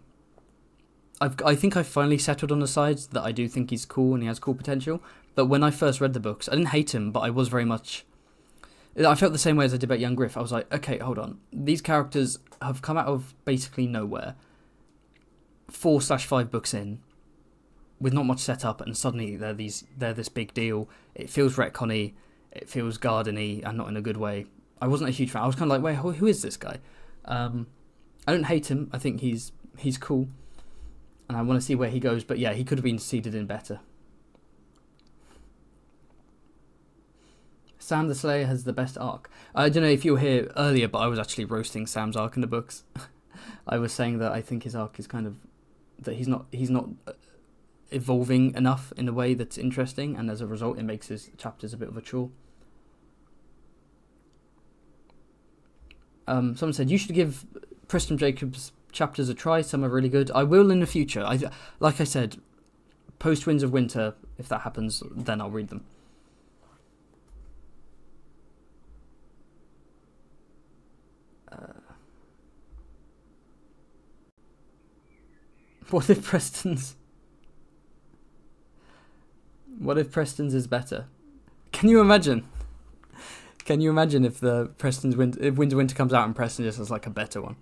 I think I've finally settled on the side that I do think he's cool and he has cool potential. But when I first read the books, I didn't hate him, but I was very much... I felt the same way as I did about Young Griff. I was like, okay, hold on. These characters have come out of basically nowhere. 4/5 books in, with not much setup, and suddenly they're this big deal. It feels retcon-y, it feels garden-y, and not in a good way. I wasn't a huge fan. I was kind of like, wait, who is this guy? I don't hate him. I think he's cool, and I want to see where he goes. But yeah, he could have been seeded in better. Sam the Slayer has the best arc. I don't know if you were here earlier, but I was actually roasting Sam's arc in the books. I was saying that I think his arc is kind of... that he's not evolving enough in a way that's interesting, and as a result it makes his chapters a bit of a chore. Someone said you should give Preston Jacobs chapters a try. Some are really good. I will in the future. Like I said, post Winds of Winter, if that happens, then I'll read them. What if Preston's is better? Can you imagine? Can you imagine if if Winds of Winter comes out and Preston just has like a better one?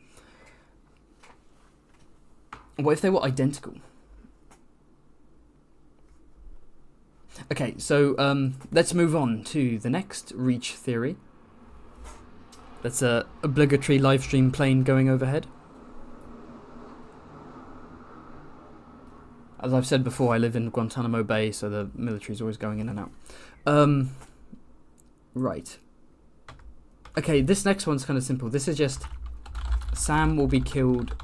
What if they were identical? Okay, so let's move on to the next Reach theory. That's a obligatory live stream plane going overhead. As I've said before, I live in Guantanamo Bay, so the military's always going in and out. Right. Okay, this next one's kind of simple. This is just... Sam will be killed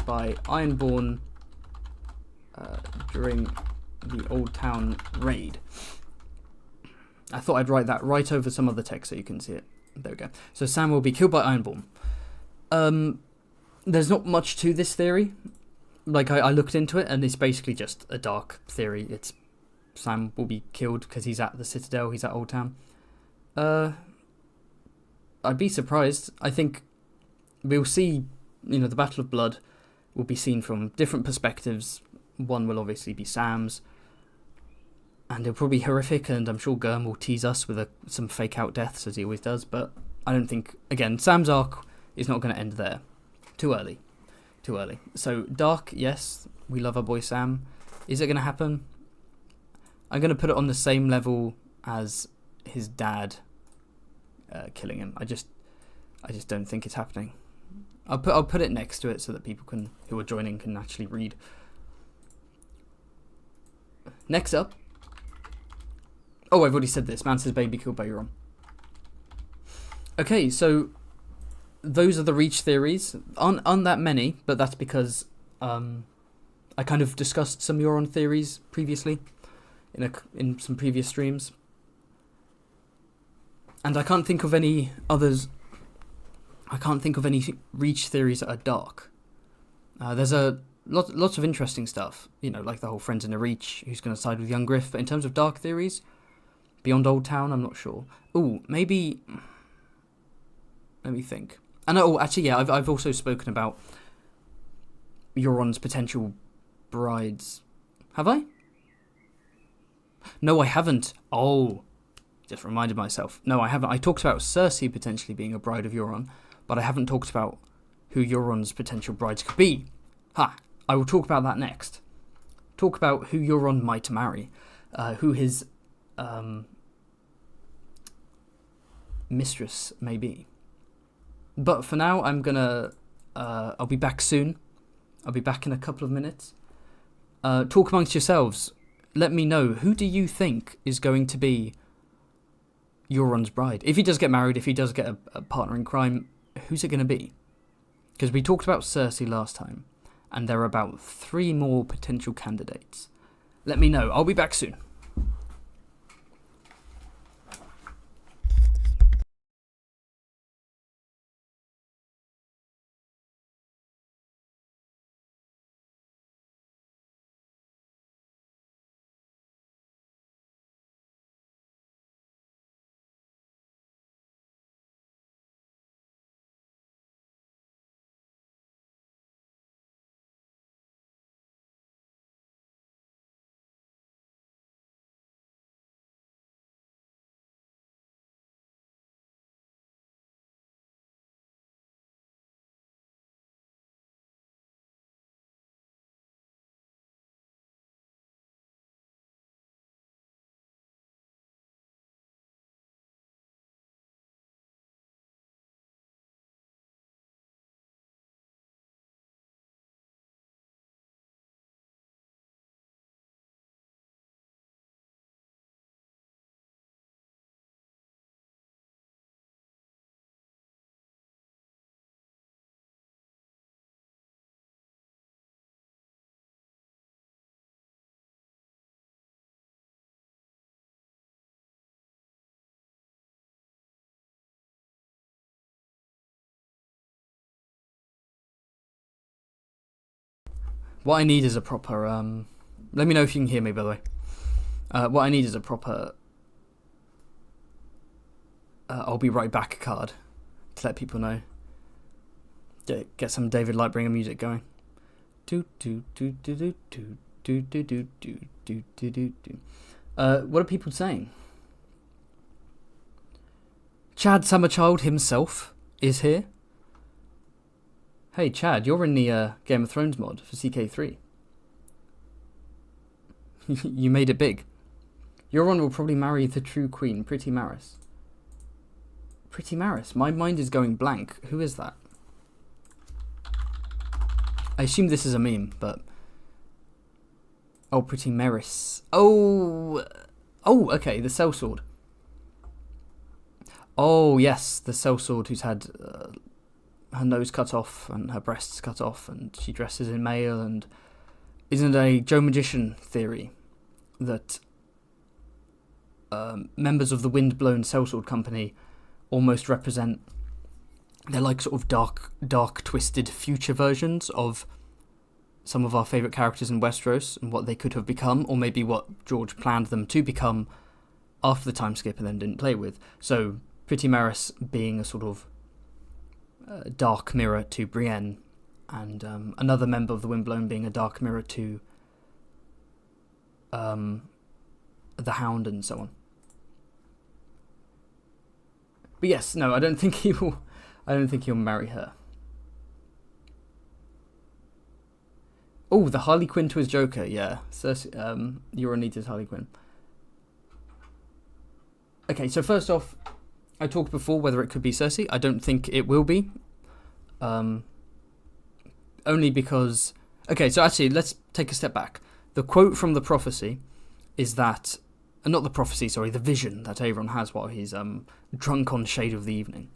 by Ironborn during the Old Town raid. I thought I'd write that right over some other text so you can see it. There we go. So Sam will be killed by Ironborn. There's not much to this theory. Like, I looked into it, and it's basically just a dark theory. It's Sam will be killed because he's at the Citadel, he's at Old Town. I'd be surprised. I think we'll see, the Battle of Blood will be seen from different perspectives. One will obviously be Sam's, and it'll probably be horrific, and I'm sure Gurm will tease us with some fake-out deaths, as he always does, but I don't think... Again, Sam's arc is not going to end there. Too early. So, Dark, yes, we love our boy Sam. Is it going to happen? I'm going to put it on the same level as his dad killing him. I just don't think it's happening. I'll put it next to it so that people who are joining can actually read. Next up. Oh, I've already said this. Mance's baby killed by Euron. Okay, so those are the Reach theories. Aren't that many, but that's because I I kind of discussed some Euron theories previously in some previous streams, and I can't think of any others. I can't think of any Reach theories that are dark. There's lots of interesting stuff, like the whole Friends in the Reach, who's going to side with young Griff. But in terms of dark theories, beyond Old Town, I'm not sure. Ooh, maybe. Let me think. And actually, yeah, I've also spoken about Euron's potential brides. Have I? No, I haven't. Oh, just reminded myself. No, I haven't. I talked about Cersei potentially being a bride of Euron, but I haven't talked about who Euron's potential brides could be. I will talk about that next. Talk about who Euron might marry, who his mistress may be. But for now, I'll be back soon. I'll be back in a couple of minutes. Talk amongst yourselves. Let me know, who do you think is going to be Euron's bride? If he does get married, if he does get a partner in crime, who's it going to be? Because we talked about Cersei last time, and there are about 3 more potential candidates. Let me know. I'll be back soon. What I need is a proper... let me know if you can hear me, by the way. What I need is a proper... I'll be right back card to let people know. Get some David Lightbringer music going. What are people saying? Chad Summerchild himself is here. Hey Chad, you're in the Game of Thrones mod for CK3. You made it big. Euron will probably marry the true queen, Pretty Maris. Pretty Maris? My mind is going blank. Who is that? I assume this is a meme, but... Oh, Pretty Maris. Oh, okay, the sellsword. Oh, yes, the sellsword who's had... her nose cut off and her breasts cut off, and she dresses in male. And isn't it a Joe Magician theory that members of the Windblown Sellsword Company almost represent, they're like sort of dark twisted future versions of some of our favourite characters in Westeros and what they could have become, or maybe what George planned them to become after the time skip and then didn't play with. So Pretty Maris being a sort of dark mirror to Brienne, and another member of the Windblown being a dark mirror to the Hound and so on. But yes, no, I don't think he will. I don't think he'll marry her. Oh, the Harley Quinn to his Joker, yeah. Cersei, Euron needs his Harley Quinn. Okay, so first off, I talked before whether it could be Cersei. I don't think it will be. Only because... Okay, so actually, let's take a step back. The quote from the prophecy is that... not the prophecy, sorry, the vision that Euron has while he's drunk on Shade of the Evening.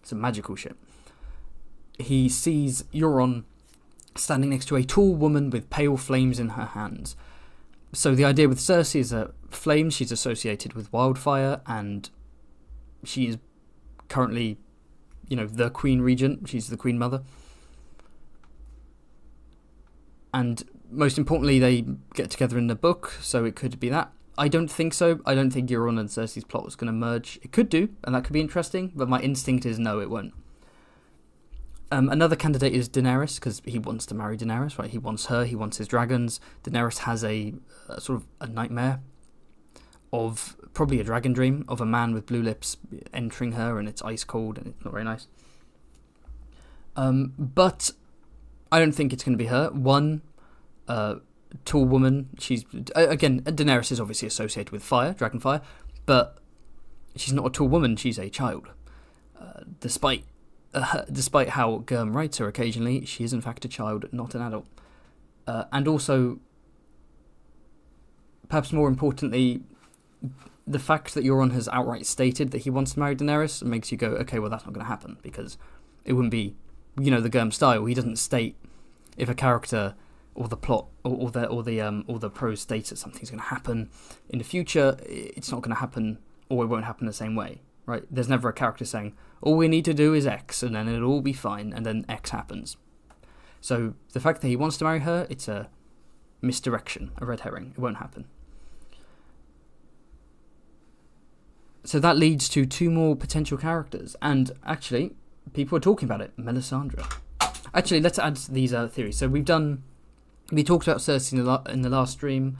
Some magical shit. He sees Euron standing next to a tall woman with pale flames in her hands. So the idea with Cersei is that flames, she's associated with wildfire, and she is currently, the Queen Regent. She's the Queen Mother. And most importantly, they get together in the book, so it could be that. I don't think so. I don't think Euron and Cersei's plot was going to merge. It could do, and that could be interesting, but my instinct is no, it won't. Another candidate is Daenerys, because he wants to marry Daenerys, right? He wants her, he wants his dragons. Daenerys has a sort of a nightmare of, probably a dragon dream, of a man with blue lips entering her, and it's ice cold, and it's not very nice. But I don't think it's going to be her. One, tall woman. She's, again, Daenerys is obviously associated with fire, dragon fire, but she's not a tall woman, she's a child. Despite how Germ writes her occasionally, she is in fact a child, not an adult. And also, perhaps more importantly, the fact that Euron has outright stated that he wants to marry Daenerys makes you go, okay, well, that's not going to happen, because it wouldn't be, the Germ style. He doesn't state if a character or the plot or the prose states that something's going to happen in the future. It's not going to happen, or it won't happen the same way. Right? There's never a character saying, all we need to do is X, and then it'll all be fine, and then X happens. So the fact that he wants to marry her, it's a misdirection, a red herring. It won't happen. So that leads to two more potential characters, and actually, people are talking about it. Melisandre. Actually, let's add these theories. So we talked about Cersei in the last stream.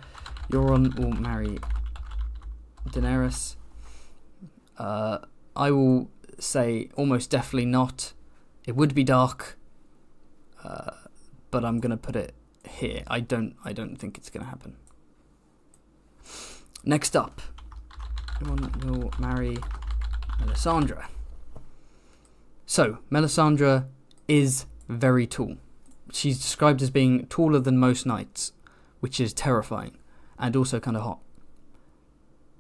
Euron will marry Daenerys. I will say almost definitely not. It would be dark, but I'm gonna put it here. I don't think it's gonna happen. Next up, Euron will marry Melisandre. So Melisandre is very tall. She's described as being taller than most knights, which is terrifying and also kind of hot.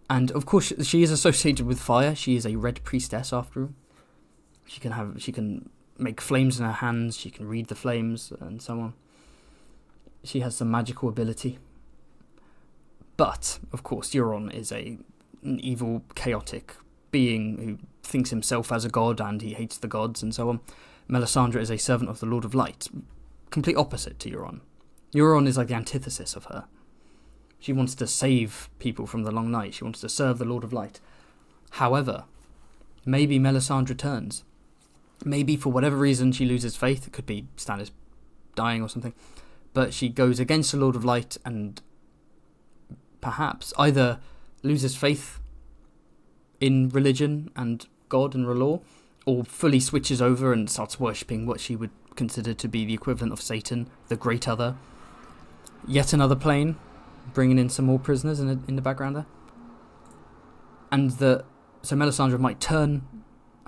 And of course, she is associated with fire. She is a red priestess, after all. She can make flames in her hands. She can read the flames and so on. She has some magical ability. But of course, Euron is an evil, chaotic being who thinks himself as a god, and he hates the gods and so on. Melisandre is a servant of the Lord of Light, complete opposite to Euron. Euron is like the antithesis of her. She wants to save people from the long night. She wants to serve the Lord of Light. However, maybe Melisandre turns. Maybe for whatever reason she loses faith. It could be Stannis dying or something. But she goes against the Lord of Light and perhaps either loses faith in religion and God and law, or fully switches over and starts worshipping what she would consider to be the equivalent of Satan, the Great Other. Yet another plane, bringing in some more prisoners in the background there. And so Melisandre might turn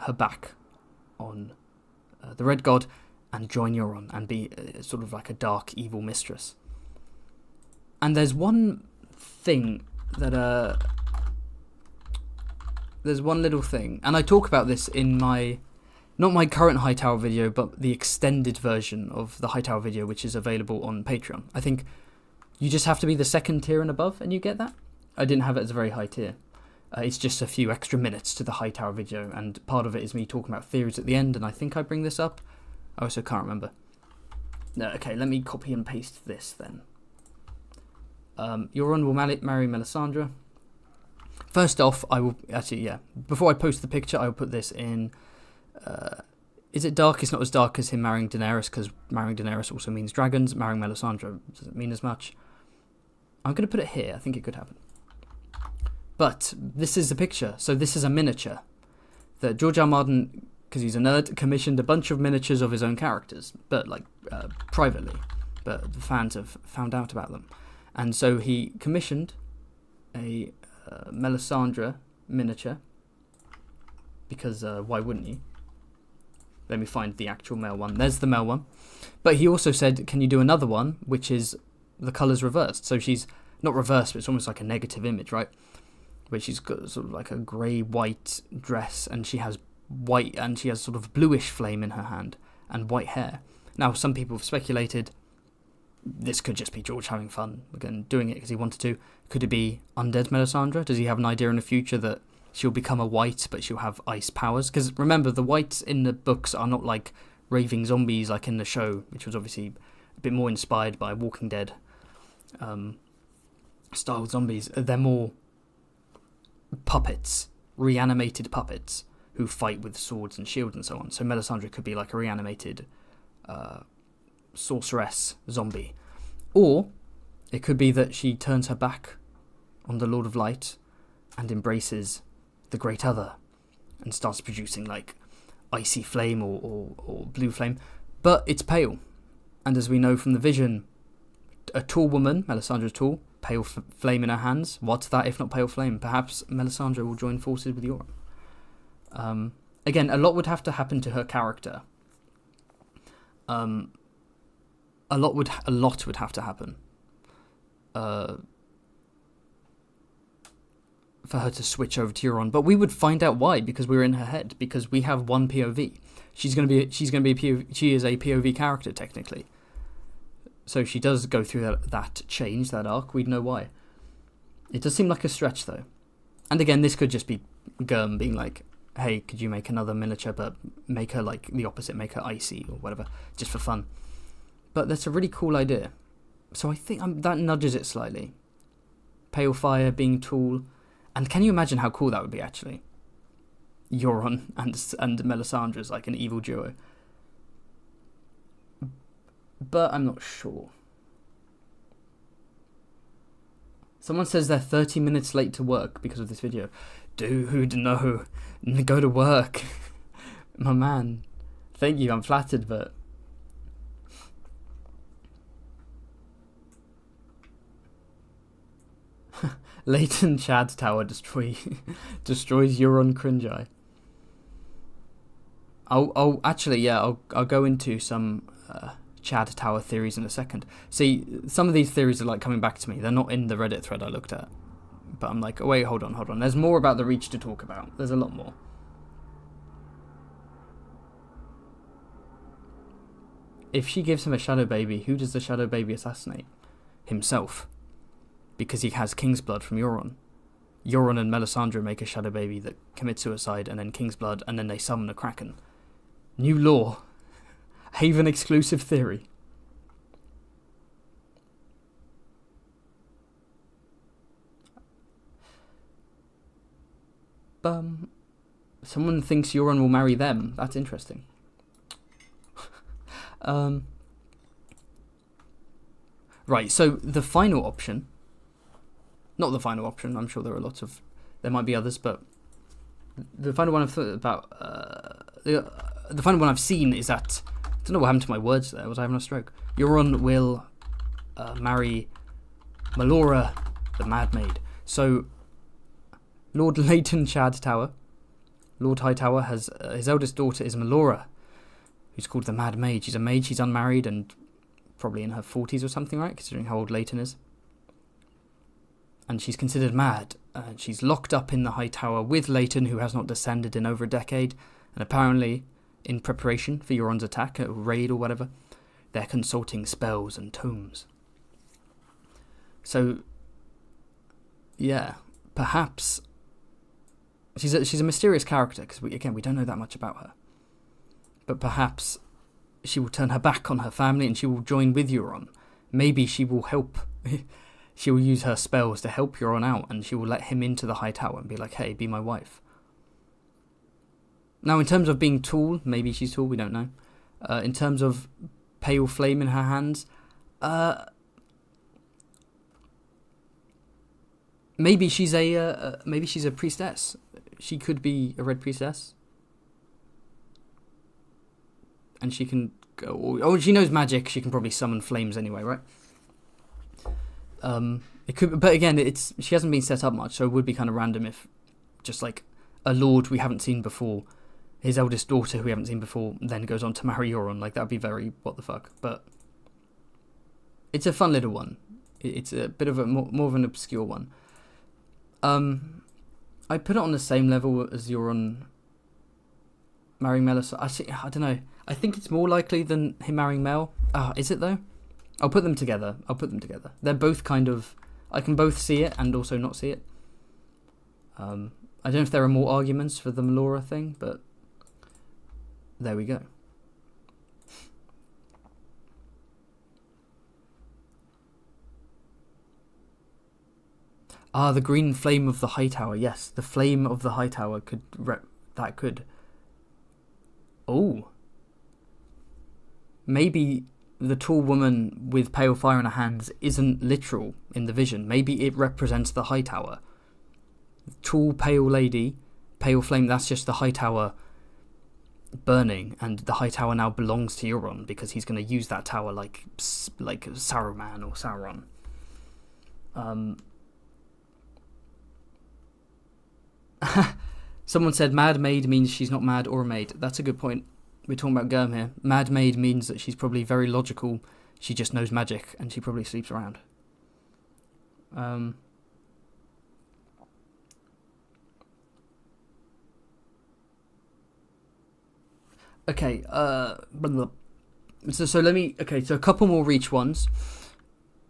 her back on the Red God and join Euron and be sort of like a dark, evil mistress. And there's one thing that... There's one little thing, and I talk about this in not my current Hightower video, but the extended version of the Hightower video, which is available on Patreon. I think you just have to be the second tier and above, and you get that. I didn't have it as a very high tier. It's just a few extra minutes to the Hightower video, and part of it is me talking about theories at the end, and I think I bring this up. I also can't remember. No, okay, let me copy and paste this then. Euron will marry Melisandre. First off, I will... Actually, yeah. Before I post the picture, I will put this in... is it dark? It's not as dark as him marrying Daenerys, because marrying Daenerys also means dragons. Marrying Melisandre doesn't mean as much. I'm going to put it here. I think it could happen. But this is a picture. So this is a miniature that George R. R. Martin, because he's a nerd, commissioned a bunch of miniatures of his own characters, but privately. But the fans have found out about them. And so he commissioned a... Melisandre miniature, because why wouldn't you? Let me find the actual male one. There's the male one. But he also said, can you do another one which is the colours reversed? So she's not reversed, but it's almost like a negative image, right? Where she's got sort of like a grey-white dress, and she has white, and she has sort of bluish flame in her hand and white hair. Now, some people have speculated this could just be George having fun, again, doing it because he wanted to. Could it be undead Melisandre? Does he have an idea in the future that she'll become a white, but she'll have ice powers? Because remember, the whites in the books are not like raving zombies like in the show, which was obviously a bit more inspired by Walking Dead style zombies. They're more puppets, reanimated puppets, who fight with swords and shields and so on. So Melisandre could be like a reanimated sorceress zombie. Or it could be that she turns her back on the Lord of Light and embraces the Great Other and starts producing like icy flame or blue flame. But it's pale. And as we know from the vision, a tall woman, Melisandre's tall, pale flame in her hands. What's that if not pale flame? Perhaps Melisandre will join forces with Euron. Again, a lot would have to happen to her character. A lot would have to happen for her to switch over to Euron. But we would find out why, because we're in her head, because we have one POV. She's gonna be a POV. She is a POV character technically. So if she does go through that change, that arc, we'd know why. It does seem like a stretch though. And again, this could just be Gurm being like, hey, could you make another miniature, but make her like the opposite, make her icy or whatever, just for fun. But that's a really cool idea. So I think that nudges it slightly. Pale fire being tall. And can you imagine how cool that would be, actually? Euron and Melisandre as like an evil duo. But I'm not sure. Someone says they're 30 minutes late to work because of this video. Dude, no. Go to work. My man. Thank you, I'm flattered, but... Leighton Chad Tower destroys Euron Cringi. I'll go into some Chad Tower theories in a second. See, some of these theories are like coming back to me. They're not in the Reddit thread I looked at. But I'm like, oh wait, hold on. There's more about the Reach to talk about. There's a lot more. If she gives him a shadow baby, who does the shadow baby assassinate? Himself. Because he has King's blood from Euron. Euron and Melisandre make a shadow baby that commits suicide, and then King's blood, and then they summon a Kraken. New law. Haven exclusive theory. Someone thinks Euron will marry them. That's interesting. Right, so the final option... Not the final option, I'm sure there might be others, but the final one I've thought about, the final one I've seen is that, I don't know what happened to my words there, was I having a stroke? Euron will marry Melora, the Mad Maid. So, Lord Leighton Chad Tower, Lord Hightower, has, his eldest daughter is Melora, who's called the Mad Maid. She's a maid, she's unmarried, and probably in her 40s or something, right, considering how old Leighton is. And she's considered mad. She's locked up in the High Tower with Leighton, who has not descended in over a decade. And apparently, in preparation for Euron's attack, a raid or whatever, they're consulting spells and tomes. So, yeah, perhaps... She's a mysterious character, because we don't know that much about her. But perhaps she will turn her back on her family and she will join with Euron. Maybe she will help... She will use her spells to help Euron out, and she will let him into the High Tower and be like, hey, be my wife. Now, in terms of being tall, maybe she's tall, we don't know. In terms of pale flame in her hands, maybe she's a priestess. She could be a red priestess. And she can go... Oh, she knows magic, she can probably summon flames anyway, right? It could, but again, she hasn't been set up much, so it would be kind of random if just like a lord we haven't seen before, his eldest daughter who we haven't seen before, then goes on to marry Euron. Like, that would be very what the fuck. But it's a fun little one. It's a bit of a more of an obscure one. I put it on the same level as Euron marrying Melisandre. I don't know. I think it's more likely than him marrying Mel. Is it though? I'll put them together. They're both kind of... I can both see it and also not see it. I don't know if there are more arguments for the Melora thing, but there we go. The green flame of the Hightower. Yes, the flame of the Hightower could... that could... Oh. Maybe the tall woman with pale fire in her hands isn't literal in the vision. Maybe it represents the Hightower. Tall, pale lady, pale flame, that's just the Hightower burning, and the Hightower now belongs to Euron because he's going to use that tower like Saruman or Sauron. Someone said mad maid means she's not mad or a maid. That's a good point. We're talking about Germ here. Mad maid means that she's probably very logical. She just knows magic and she probably sleeps around. Okay, so let me... Okay, so a couple more Reach ones.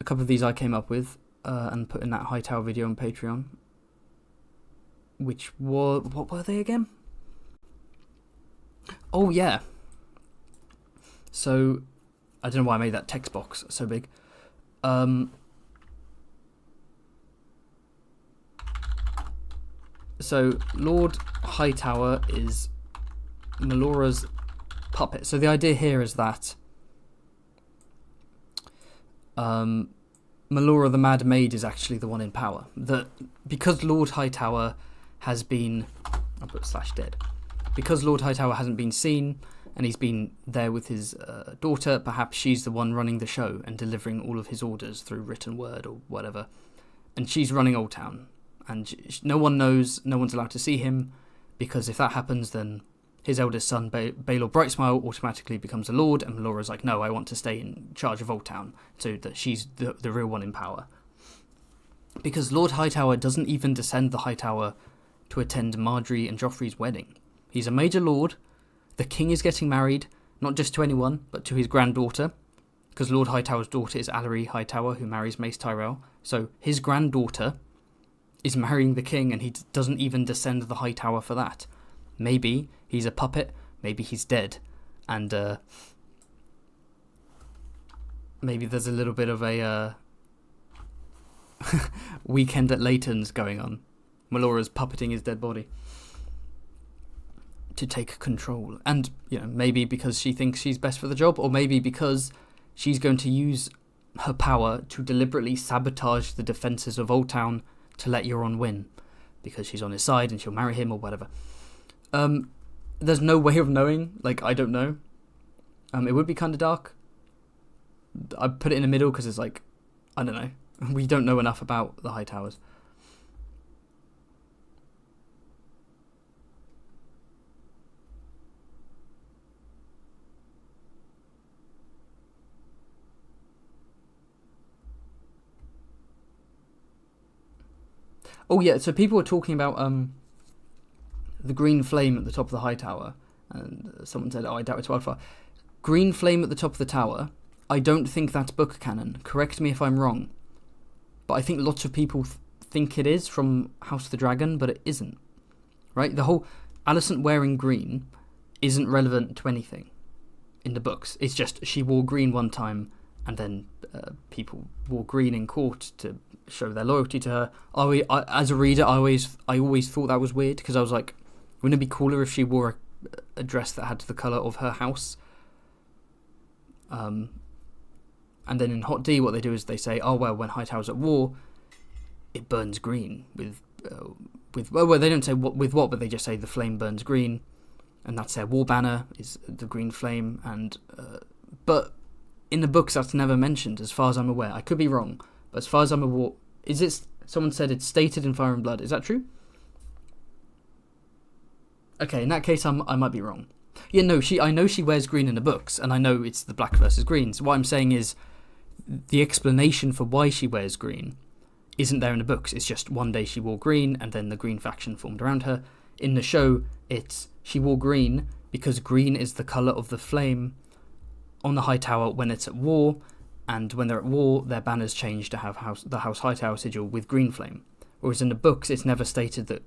A couple of these I came up with and put in that Hightower video on Patreon. Which were... What were they again? Oh, yeah. So, I don't know why I made that text box so big. So, Lord Hightower is Melora's puppet. So the idea here is that Melora the Mad Maid is actually the one in power. That because Lord Hightower has been... I'll put /dead. Because Lord Hightower hasn't been seen and he's been there with his daughter, perhaps she's the one running the show and delivering all of his orders through written word or whatever. And she's running Old Town. And no one knows, no one's allowed to see him, because if that happens, then his eldest son, Baelor Brightsmile, automatically becomes a lord, and Melora's like, no, I want to stay in charge of Old Town, so that she's the real one in power. Because Lord Hightower doesn't even descend the Hightower to attend Margaery and Joffrey's wedding. He's a major lord. The king is getting married, not just to anyone, but to his granddaughter, because Lord Hightower's daughter is Allery Hightower, who marries Mace Tyrell. So his granddaughter is marrying the king, and he doesn't even descend the Hightower for that. Maybe he's a puppet, maybe he's dead, and maybe there's a little bit of a weekend at Leighton's going on. Melora's puppeting his dead body to take control. And, you know, maybe because she thinks she's best for the job, or maybe because she's going to use her power to deliberately sabotage the defences of Old Town to let Euron win, because she's on his side and she'll marry him or whatever. There's no way of knowing. Like, I don't know. It would be kind of dark. I put it in the middle because it's like, I don't know. We don't know enough about the Hightowers. Oh yeah, so people were talking about the green flame at the top of the high tower, and someone said, oh, I doubt it's wildfire. Green flame at the top of the tower, I don't think that's book canon. Correct me if I'm wrong. But I think lots of people think it is from House of the Dragon, but it isn't. Right? The whole Alicent wearing green isn't relevant to anything in the books. It's just she wore green one time, and then people wore green in court to show their loyalty to her. As a reader, I always thought that was weird, because I was like, wouldn't it be cooler if she wore a dress that had the colour of her house? And then in Hot D, what they do is they say, oh, well, when Hightower's at war, it burns green with well, they don't say with what, but they just say the flame burns green, and that's their war banner, is the green flame. And but in the books, that's never mentioned, as far as I'm aware. I could be wrong, but as far as I'm aware, is it? Someone said it's stated in Fire and Blood. Is that true? Okay, in that case, I might be wrong. Yeah, no, I know she wears green in the books, and I know it's the black versus green. So what I'm saying is, the explanation for why she wears green isn't there in the books. It's just one day she wore green, and then the green faction formed around her. In the show, it's she wore green because green is the colour of the flame on the High Tower when it's at war, and when they're at war, their banners change to have the House Hightower sigil with green flame. Whereas in the books, it's never stated that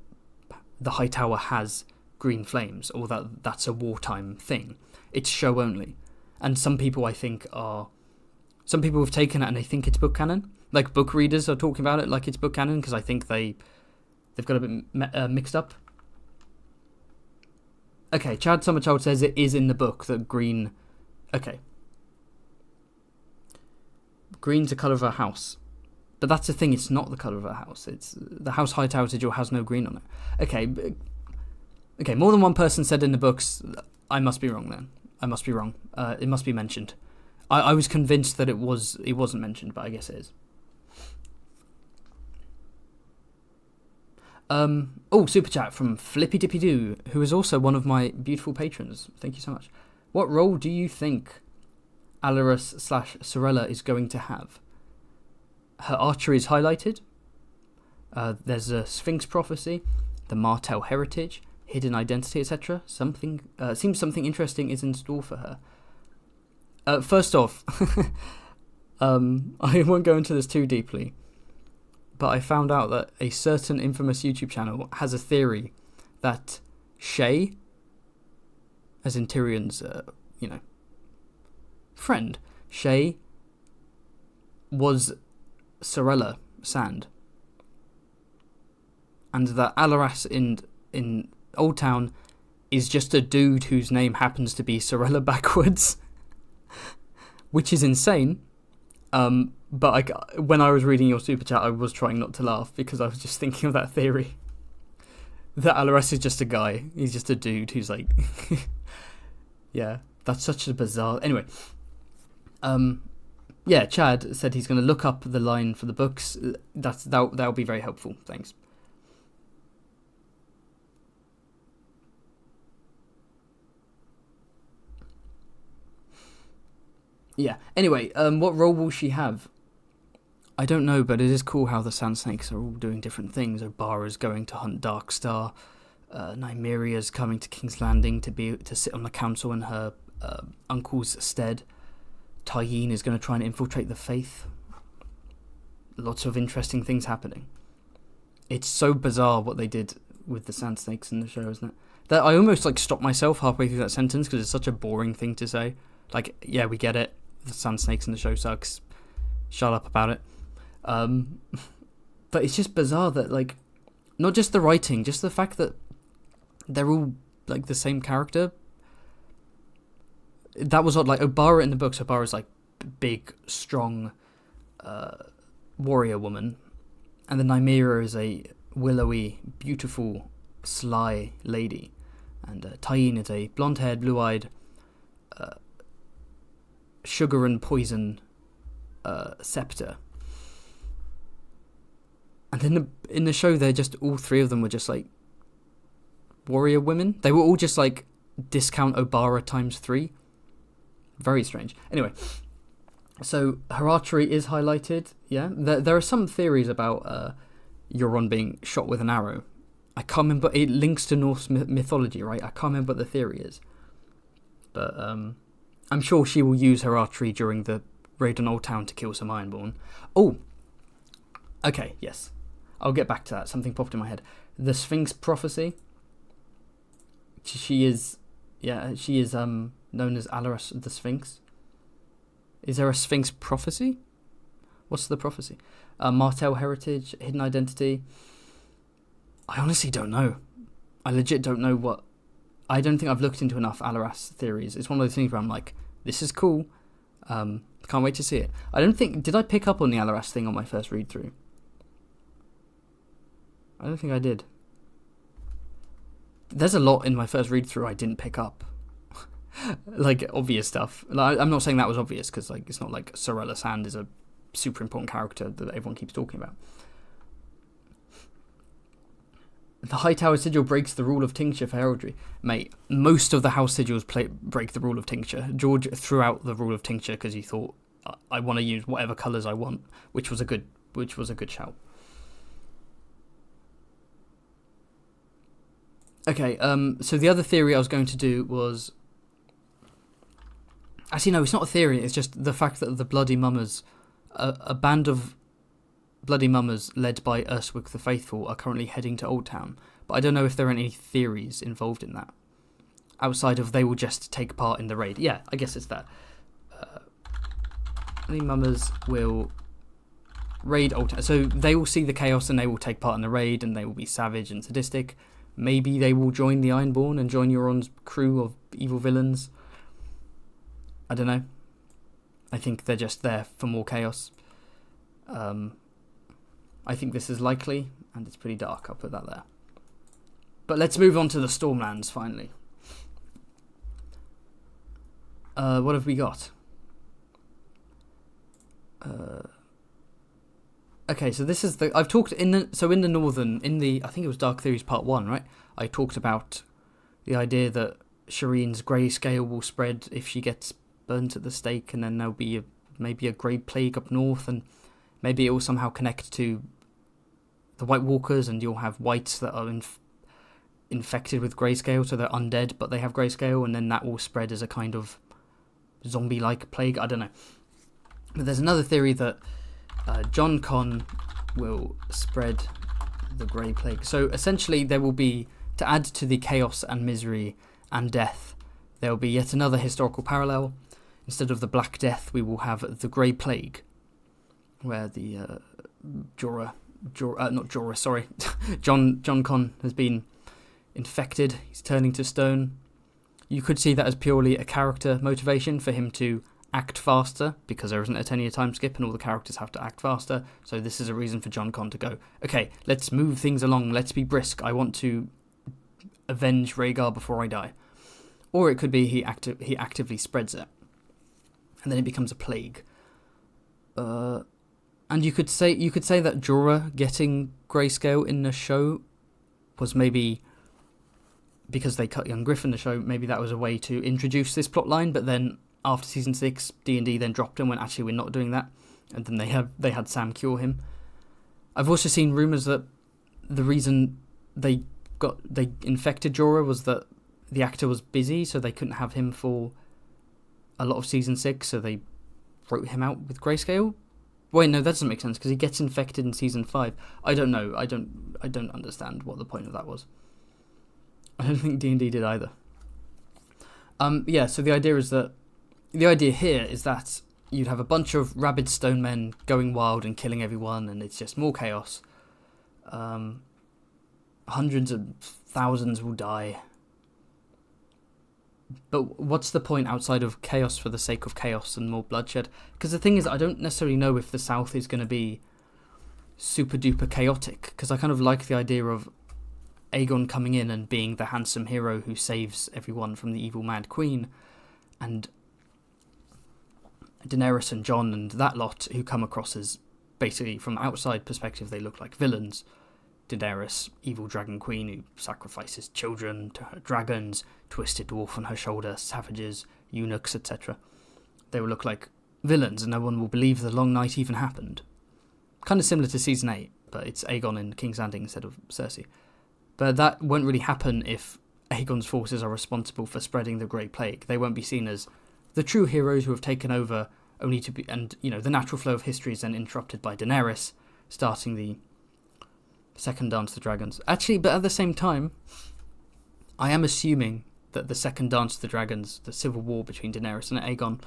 the High Tower has green flames, or that that's a wartime thing. It's show only. And some people, I think, some people have taken it and they think it's book canon. Like, book readers are talking about it like it's book canon, because I think they've got a bit mixed up. Okay, Chad Summerchild says it is in the book that green... Okay. Green's the colour of a house. But that's the thing, it's not the colour of a house. It's the House Hightower sigil has no green on it. Okay, more than one person said in the books, I must be wrong then. I must be wrong. It must be mentioned. I was convinced that it wasn't mentioned, but I guess it is. Super chat from Flippy Dippy Doo, who is also one of my beautiful patrons. Thank you so much. What role do you think Alleras/Sarella is going to have? Her archery is highlighted. There's a Sphinx prophecy, the Martell heritage, hidden identity, etc. Seems something interesting is in store for her. First off, I won't go into this too deeply, but I found out that a certain infamous YouTube channel has a theory that Shay, as in Tyrion's, friend, Shay was Sarella Sand, and that Alleras in Old Town is just a dude whose name happens to be Sarella backwards, which is insane. But when I was reading your super chat, I was trying not to laugh because I was just thinking of that theory. That Alleras is just a guy. He's just a dude who's like... Yeah, that's such a bizarre... Anyway. Yeah, Chad said he's going to look up the line for the books. That'll be very helpful. Thanks. Yeah. Anyway, what role will she have? I don't know, but it is cool how the Sand Snakes are all doing different things. Obara's going to hunt Darkstar. Nymeria's coming to King's Landing to sit on the council in her uncle's stead. Dayne is going to try and infiltrate the Faith. Lots of interesting things happening. It's so bizarre what they did with the Sand Snakes in the show, isn't it? That I almost stopped myself halfway through that sentence because it's such a boring thing to say. Yeah, we get it. The Sand Snakes in the show sucks. Shut up about it. But it's just bizarre that, not just the writing, just the fact that they're all, the same character. That was odd. Obara in the books, Obara's, big, strong warrior woman. And then Nymeria is a willowy, beautiful, sly lady. And Dayne is a blonde-haired, blue-eyed, sugar and poison scepter. And then in the show, they're just, all three of them were just warrior women. They were all just discount Obara times 3. Very strange. Anyway, so her archery is highlighted. Yeah, there are some theories about Euron being shot with an arrow. I can't remember. It links to Norse mythology, right? I can't remember what the theory is, but I'm sure she will use her archery during the raid on Old Town to kill some Ironborn. Oh, okay, yes. I'll get back to that. Something popped in my head. The Sphinx prophecy. She is known as Alleras the Sphinx. Is there a Sphinx prophecy? What's the prophecy? Martell heritage, hidden identity. I honestly don't know. I legit don't know what... I don't think I've looked into enough Alleras theories. It's one of those things where I'm like, this is cool. Can't wait to see it. I don't think... Did I pick up on the Alleras thing on my first read-through? I don't think I did. There's a lot in my first read-through I didn't pick up. Obvious stuff. I'm not saying that was obvious, because it's not like Sarella Sand is a super important character that everyone keeps talking about. The Hightower sigil breaks the rule of tincture for heraldry. Mate, most of the house sigils break the rule of tincture. George threw out the rule of tincture because he thought, I want to use whatever colours I want, which was a good shout. Okay, so the other theory I was going to do was... Actually, no, it's not a theory, it's just the fact that the Bloody Mummers, a band of Bloody Mummers led by Urswick the Faithful are currently heading to Old Town. But I don't know if there are any theories involved in that. Outside of they will just take part in the raid. Yeah, I guess it's that. Bloody Mummers will raid Old Town. So they will see the chaos and they will take part in the raid and they will be savage and sadistic. Maybe they will join the Ironborn and join Euron's crew of evil villains. I don't know. I think they're just there for more chaos. I think this is likely, and it's pretty dark. I'll put that there. But let's move on to the Stormlands, finally. What have we got? Okay, so this is I've talked in the Northern, I think it was Dark Theories Part 1, right? I talked about the idea that Shireen's Grayscale will spread if she gets burnt at the stake, and then there'll be maybe a grey plague up north, and maybe it will somehow connect to the White Walkers, and you'll have whites that are infected with Grayscale, so they're undead, but they have Grayscale, and then that will spread as a kind of zombie-like plague. I don't know. But there's another theory that Jon Con will spread the Grey Plague. So essentially there will be, to add to the chaos and misery and death, there will be yet another historical parallel. Instead of the Black Death, we will have the Grey Plague, where the Jon Con has been infected. He's turning to stone. You could see that as purely a character motivation for him to act faster, because there isn't a 10-year time skip and all the characters have to act faster. So this is a reason for Jon Con to go, okay, let's move things along, let's be brisk, I want to avenge Rhaegar before I die. Or it could be he actively spreads it, and then it becomes a plague. And you could say that Jorah getting Grayscale in the show was maybe because they cut young Griff in the show. Maybe that was a way to introduce this plot line, but then after season 6, D&D then dropped him when actually we're not doing that, and then they had Sam cure him. I've also seen rumours that the reason they infected Jorah was that the actor was busy, so they couldn't have him for a lot of season 6, so they wrote him out with Grayscale. Wait, no, that doesn't make sense, because he gets infected in season 5. I don't know. I don't understand what the point of that was. I don't think D&D did either. Yeah, so the idea here is that you'd have a bunch of rabid stone men going wild and killing everyone, and it's just more chaos. Hundreds of thousands will die. But what's the point outside of chaos for the sake of chaos and more bloodshed? Because the thing is, I don't necessarily know if the South is going to be super duper chaotic, because I kind of like the idea of Aegon coming in and being the handsome hero who saves everyone from the evil Mad Queen, and Daenerys and Jon and that lot who come across as, basically from outside perspective, they look like villains. Daenerys, evil dragon queen who sacrifices children to her dragons, twisted dwarf on her shoulder, savages, eunuchs, etc. They will look like villains, and no one will believe the Long Night even happened. Kind of similar to season 8, but it's Aegon in King's Landing instead of Cersei. But that won't really happen if Aegon's forces are responsible for spreading the Grey Plague. They won't be seen as the true heroes who have taken over, only to be, and the natural flow of history is then interrupted by Daenerys starting the second Dance of the Dragons. Actually, but at the same time, I am assuming that the second Dance of the Dragons, the civil war between Daenerys and Aegon,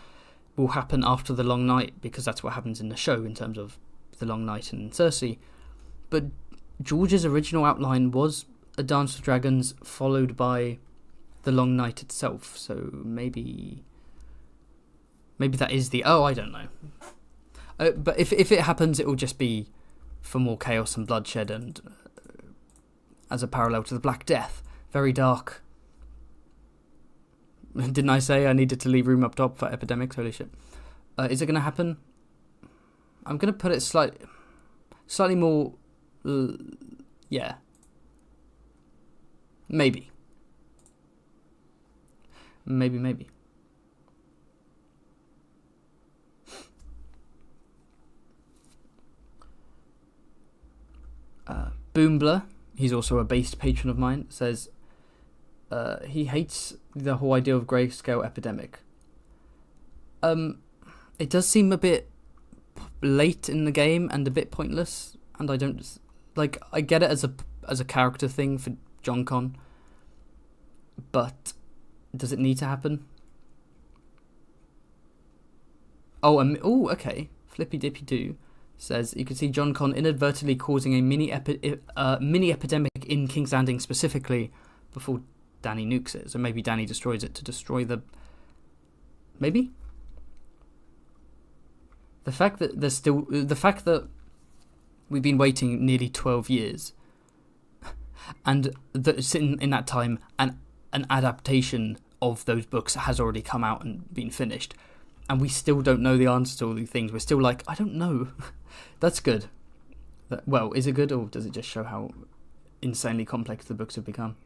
will happen after the Long Night, because that's what happens in the show in terms of the Long Night and Cersei. But George's original outline was a Dance of Dragons followed by the Long Night itself, so maybe that is the... I don't know. But if it happens, it will just be for more chaos and bloodshed, and as a parallel to the Black Death. Very dark. Didn't I say I needed to leave room up top for epidemics? Holy shit. Is it going to happen? I'm going to put it slightly more... yeah. Maybe. Maybe. Boombler, he's also a based patron of mine, says, he hates the whole idea of grayscale epidemic. It does seem a bit late in the game and a bit pointless, and I don't like. I get it as a character thing for Jon Con, but does it need to happen? Okay. Flippy Dippy Doo says you can see Jon Con inadvertently causing a mini epidemic in King's Landing specifically before Dany nukes it. So maybe Dany destroys it to destroy the. Maybe. The fact that we've been waiting nearly 12 years, and that in that time an adaptation of those books has already come out and been finished, and we still don't know the answer to all these things. We're still like, I don't know. That's good. Well, is it good, or does it just show how insanely complex the books have become?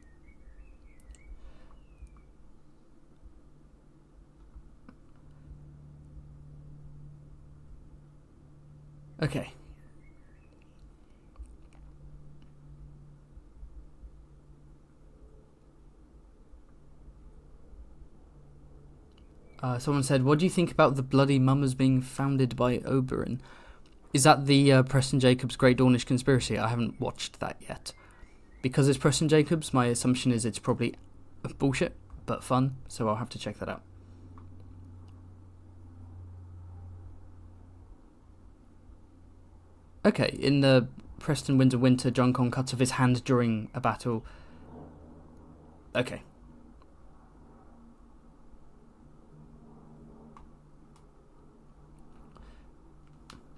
Okay. Someone said, what do you think about the bloody mummers being founded by Oberyn? Is that the Preston Jacobs Great Dornish Conspiracy? I haven't watched that yet. Because it's Preston Jacobs, my assumption is it's probably bullshit, but fun, so I'll have to check that out. Okay, in the Preston Winds of Winter, Jon Con cuts off his hand during a battle. Okay.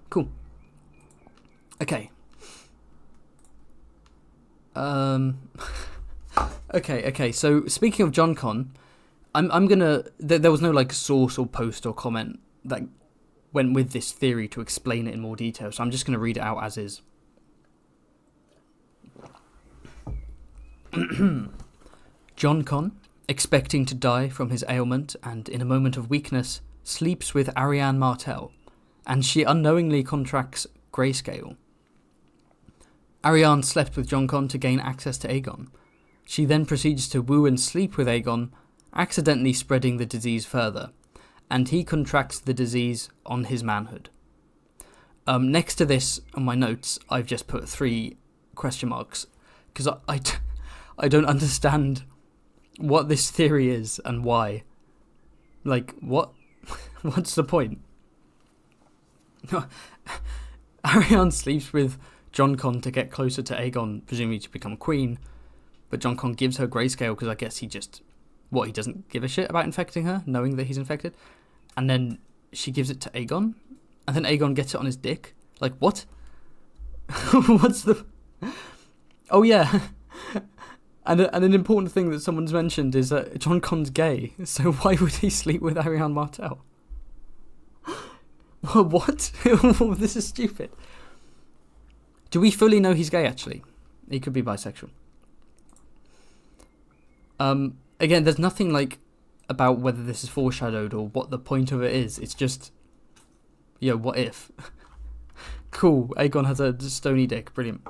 Cool. Okay. Okay, so speaking of Jon Con, I'm gonna... There was no, like, source or post or comment that went with this theory to explain it in more detail, so I'm just gonna read it out as is. Jon Con, expecting to die from his ailment and in a moment of weakness, sleeps with Arianne Martell, and she unknowingly contracts Grayscale. Arianne slept with Jon Con to gain access to Aegon. She then proceeds to woo and sleep with Aegon, accidentally spreading the disease further, and he contracts the disease on his manhood. Next to this, on my notes, I've just put 3 question marks, because I don't understand what this theory is and why. Like, what? What's the point? Arianne sleeps with Jon Con to get closer to Aegon, presumably to become queen, but Jon Con gives her Grayscale because I guess he doesn't give a shit about infecting her, knowing that he's infected, and then she gives it to Aegon, and then Aegon gets it on his dick. Like, what? What's the... Oh yeah, and an important thing that someone's mentioned is that Jon Con's gay, so why would he sleep with Arianne Martell? What? This is stupid. Do we fully know he's gay, actually? He could be bisexual. Again, there's nothing, like, about whether this is foreshadowed or what the point of it is. It's just, what if? Cool, Aegon has a stony dick. Brilliant.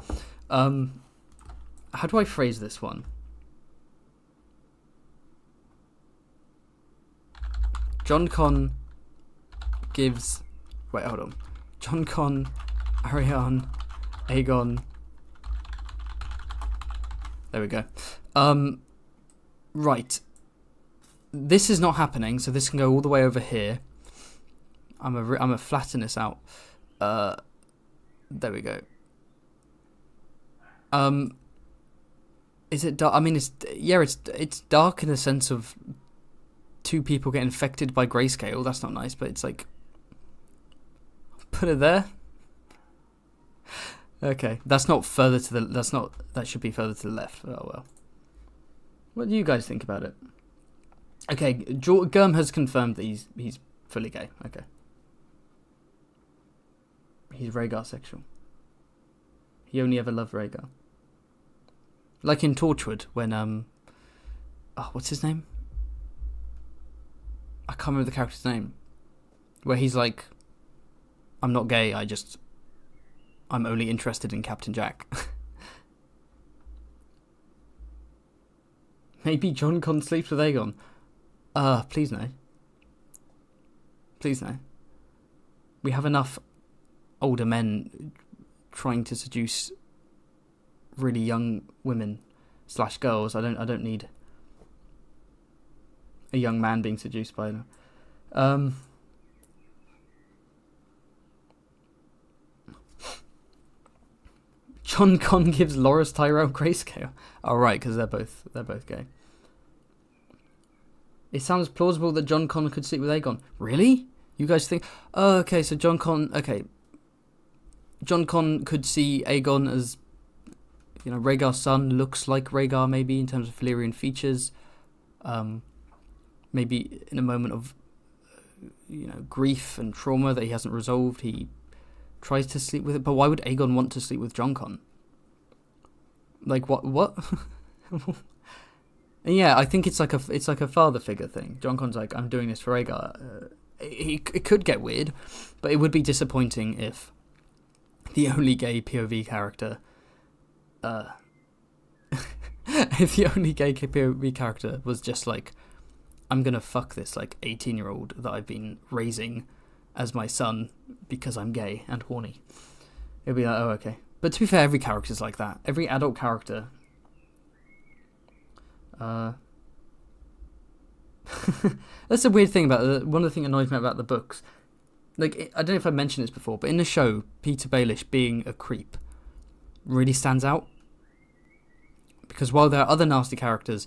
How do I phrase this one? Jon Con gives... Wait, hold on. Jon Con, Arianne, Aegon... There we go. Right. This is not happening, so this can go all the way over here. I'm a flatten this out. There we go. Is it dark? I mean, it's dark in the sense of 2 people get infected by Grayscale. That's not nice, but it's like, put it there. Okay, that should be further to the left. Oh well. What do you guys think about it? Okay, Gurm has confirmed that he's fully gay. Okay. He's Rhaegar sexual. He only ever loved Rhaegar. Like in Torchwood, when what's his name? I can't remember the character's name. Where he's like, I'm not gay, I'm only interested in Captain Jack. Maybe Jon Con sleeps with Aegon. Please no. Please no. We have enough older men trying to seduce really young women / girls. I don't need a young man being seduced by them. Jon Con gives Loras Tyrell Grayscale. Oh, right, because they're both gay. It sounds plausible that Jon Con could sleep with Aegon. Really? You guys think? Oh, okay, so Jon Con... Okay. Jon Con could see Aegon as, Rhaegar's son, looks like Rhaegar maybe in terms of Valyrian features. Maybe in a moment of, grief and trauma that he hasn't resolved, he tries to sleep with it. But why would Aegon want to sleep with Jon Con? Like, what? And yeah, I think it's like a father figure thing. Jon Con's like, I'm doing this for Rhaegar. It could get weird, but it would be disappointing if the only gay POV character, was just like, I'm gonna fuck this like 18-year-old that I've been raising as my son because I'm gay and horny. It'd be like, oh, okay. But to be fair, every character's like that. Every adult character. That's a weird thing about one of the things that annoys me about the books. Like, I don't know if I mentioned this before, but in the show, Peter Baelish being a creep really stands out. Because while there are other nasty characters,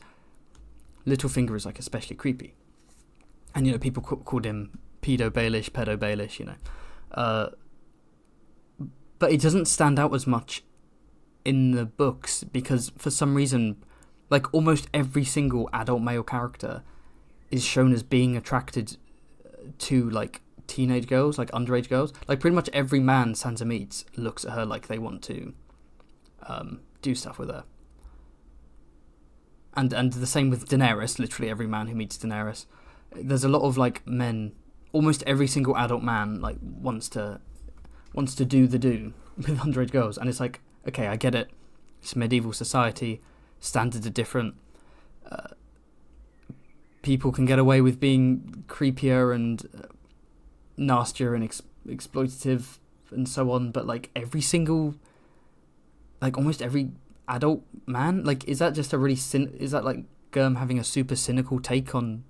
Littlefinger is like especially creepy. And, people called him Pedo Baelish, Pedo Baelish, But it doesn't stand out as much in the books because for some reason, like almost every single adult male character is shown as being attracted to like teenage girls, like underage girls. Like pretty much every man Sansa meets looks at her like they want to do stuff with her. And the same with Daenerys, literally every man who meets Daenerys. There's a lot of like men, almost every single adult man like wants to do with underage girls, and it's like, okay, I get it. It's medieval society, standards are different. People can get away with being creepier and nastier and exploitative and so on, but like every single, like almost every adult man, like is that just a really is that like Germ having a super cynical take on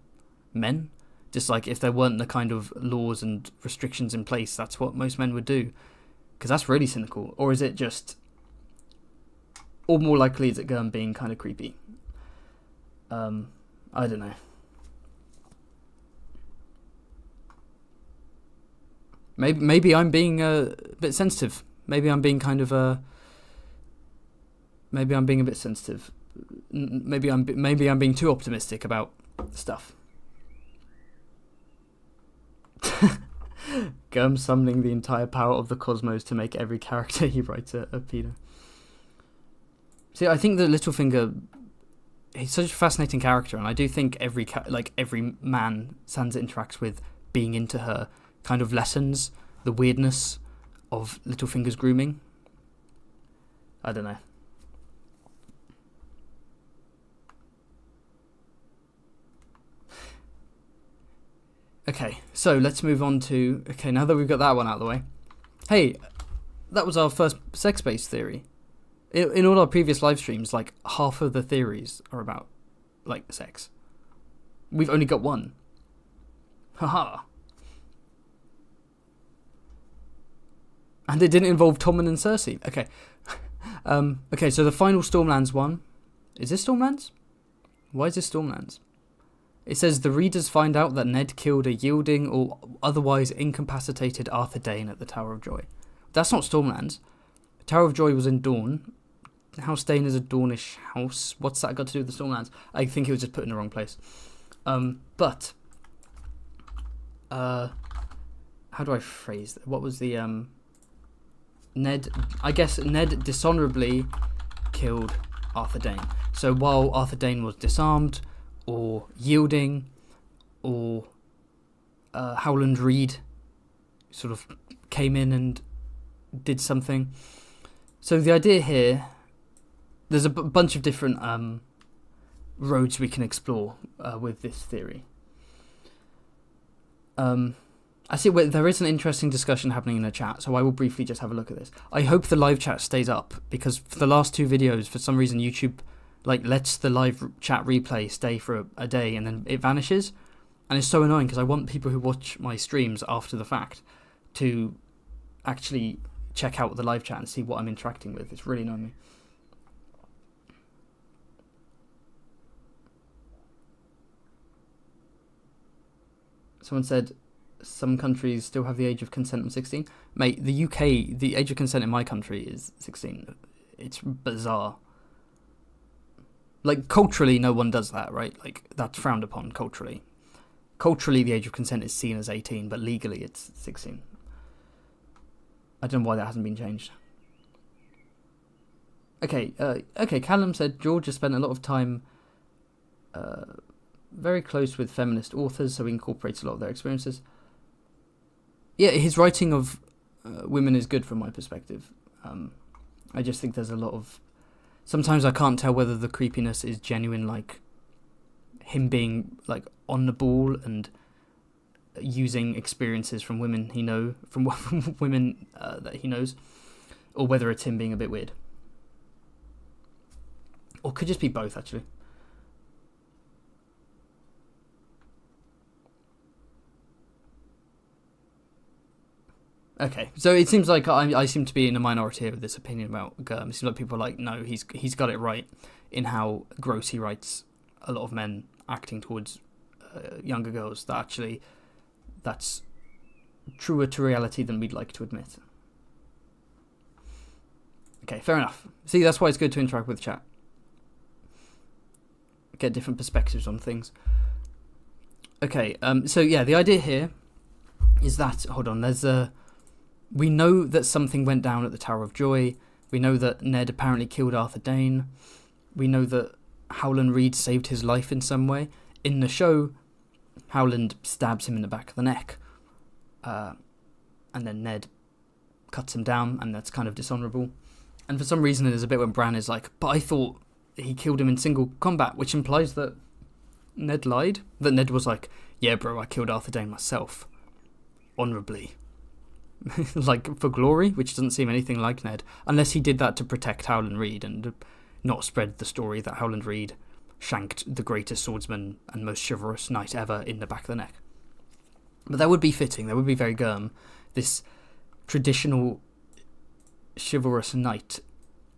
men? Just like if there weren't the kind of laws and restrictions in place, that's what most men would do. Because that's really cynical. Or is it just... Or more likely is it Germ being kind of creepy? I don't know. Maybe I'm being a bit sensitive. Maybe I'm being kind of maybe I'm being a bit sensitive. Maybe I'm being too optimistic about stuff. Germ summoning the entire power of the cosmos to make every character he writes a pedo. See, I think that Littlefinger, he's such a fascinating character, and I do think every man Sansa interacts with being into her kind of lessens the weirdness of Littlefinger's grooming. I don't know. Okay, so let's move on to... Okay, now that we've got that one out of the way. Hey, that was our first sex-based theory. In all our previous live streams, like, half of the theories are about, like, sex. We've only got one. Haha. And it didn't involve Tommen and Cersei. Okay. Okay, so the final Stormlands one... Is this Stormlands? Why is this Stormlands? It says the readers find out that Ned killed a yielding or otherwise incapacitated Arthur Dayne at the Tower of Joy. That's not Stormlands. Tower of Joy was in Dorne. House Dayne is a Dornish house. What's that got to do with the Stormlands? I think it was just put in the wrong place. But how do I phrase that? What was the Ned? I guess Ned dishonorably killed Arthur Dayne. So while Arthur Dayne was disarmed or yielding, or Howland Reed sort of came in and did something. So the idea here, there's a bunch of different roads we can explore with this theory. I see there is an interesting discussion happening in the chat, so I will briefly just have a look at this. I hope the live chat stays up, because for the last 2 videos, for some reason, YouTube lets the live chat replay stay for a day and then it vanishes. And it's so annoying because I want people who watch my streams after the fact to actually check out the live chat and see what I'm interacting with. It's really annoying me. Someone said some countries still have the age of consent of 16. Mate, the UK, the age of consent in my country is 16. It's bizarre. Like, culturally, no one does that, right? Like, that's frowned upon culturally. Culturally, the age of consent is seen as 18, but legally it's 16. I don't know why that hasn't been changed. Okay, Callum said George has spent a lot of time very close with feminist authors, so he incorporates a lot of their experiences. Yeah, his writing of women is good from my perspective. I just think there's a lot of... Sometimes I can't tell whether the creepiness is genuine, like him being like on the ball and using experiences from women from women that he knows, or whether it's him being a bit weird, or could just be both actually. Okay, so it seems like I seem to be in a minority with this opinion about Gurm. It seems like people are like, no, he's got it right in how gross he writes a lot of men acting towards younger girls. That actually, that's truer to reality than we'd like to admit. Okay, fair enough. See, that's why it's good to interact with chat. Get different perspectives on things. Okay, so yeah, the idea here is that, hold on, we know that something went down at the Tower of Joy. We know that Ned apparently killed Arthur Dayne. We know that Howland Reed saved his life in some way. In the show, Howland stabs him in the back of the neck. And then Ned cuts him down, and that's kind of dishonourable. And for some reason, there's a bit when Bran is like, but I thought he killed him in single combat, which implies that Ned lied. That Ned was like, yeah, bro, I killed Arthur Dayne myself. Honourably. Like, for glory, which doesn't seem anything like Ned. Unless he did that to protect Howland Reed and not spread the story that Howland Reed shanked the greatest swordsman and most chivalrous knight ever in the back of the neck. But that would be fitting. That would be very Gurm. This traditional chivalrous knight,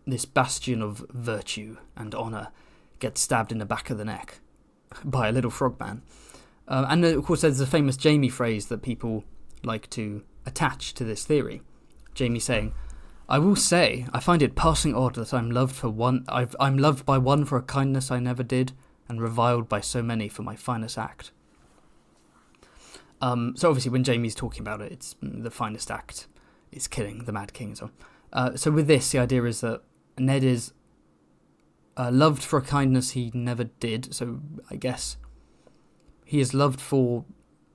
this bastion of virtue and honour, gets stabbed in the back of the neck by a little frogman. And of course there's the famous Jaime phrase that people like to attach to this theory. Jaime saying, I will say, I find it passing odd that I'm loved by one for a kindness I never did, and reviled by so many for my finest act. So obviously when Jaime's talking about it, it's the finest act is killing the Mad King and so on. So with this, the idea is that Ned is loved for a kindness he never did, so I guess he is loved for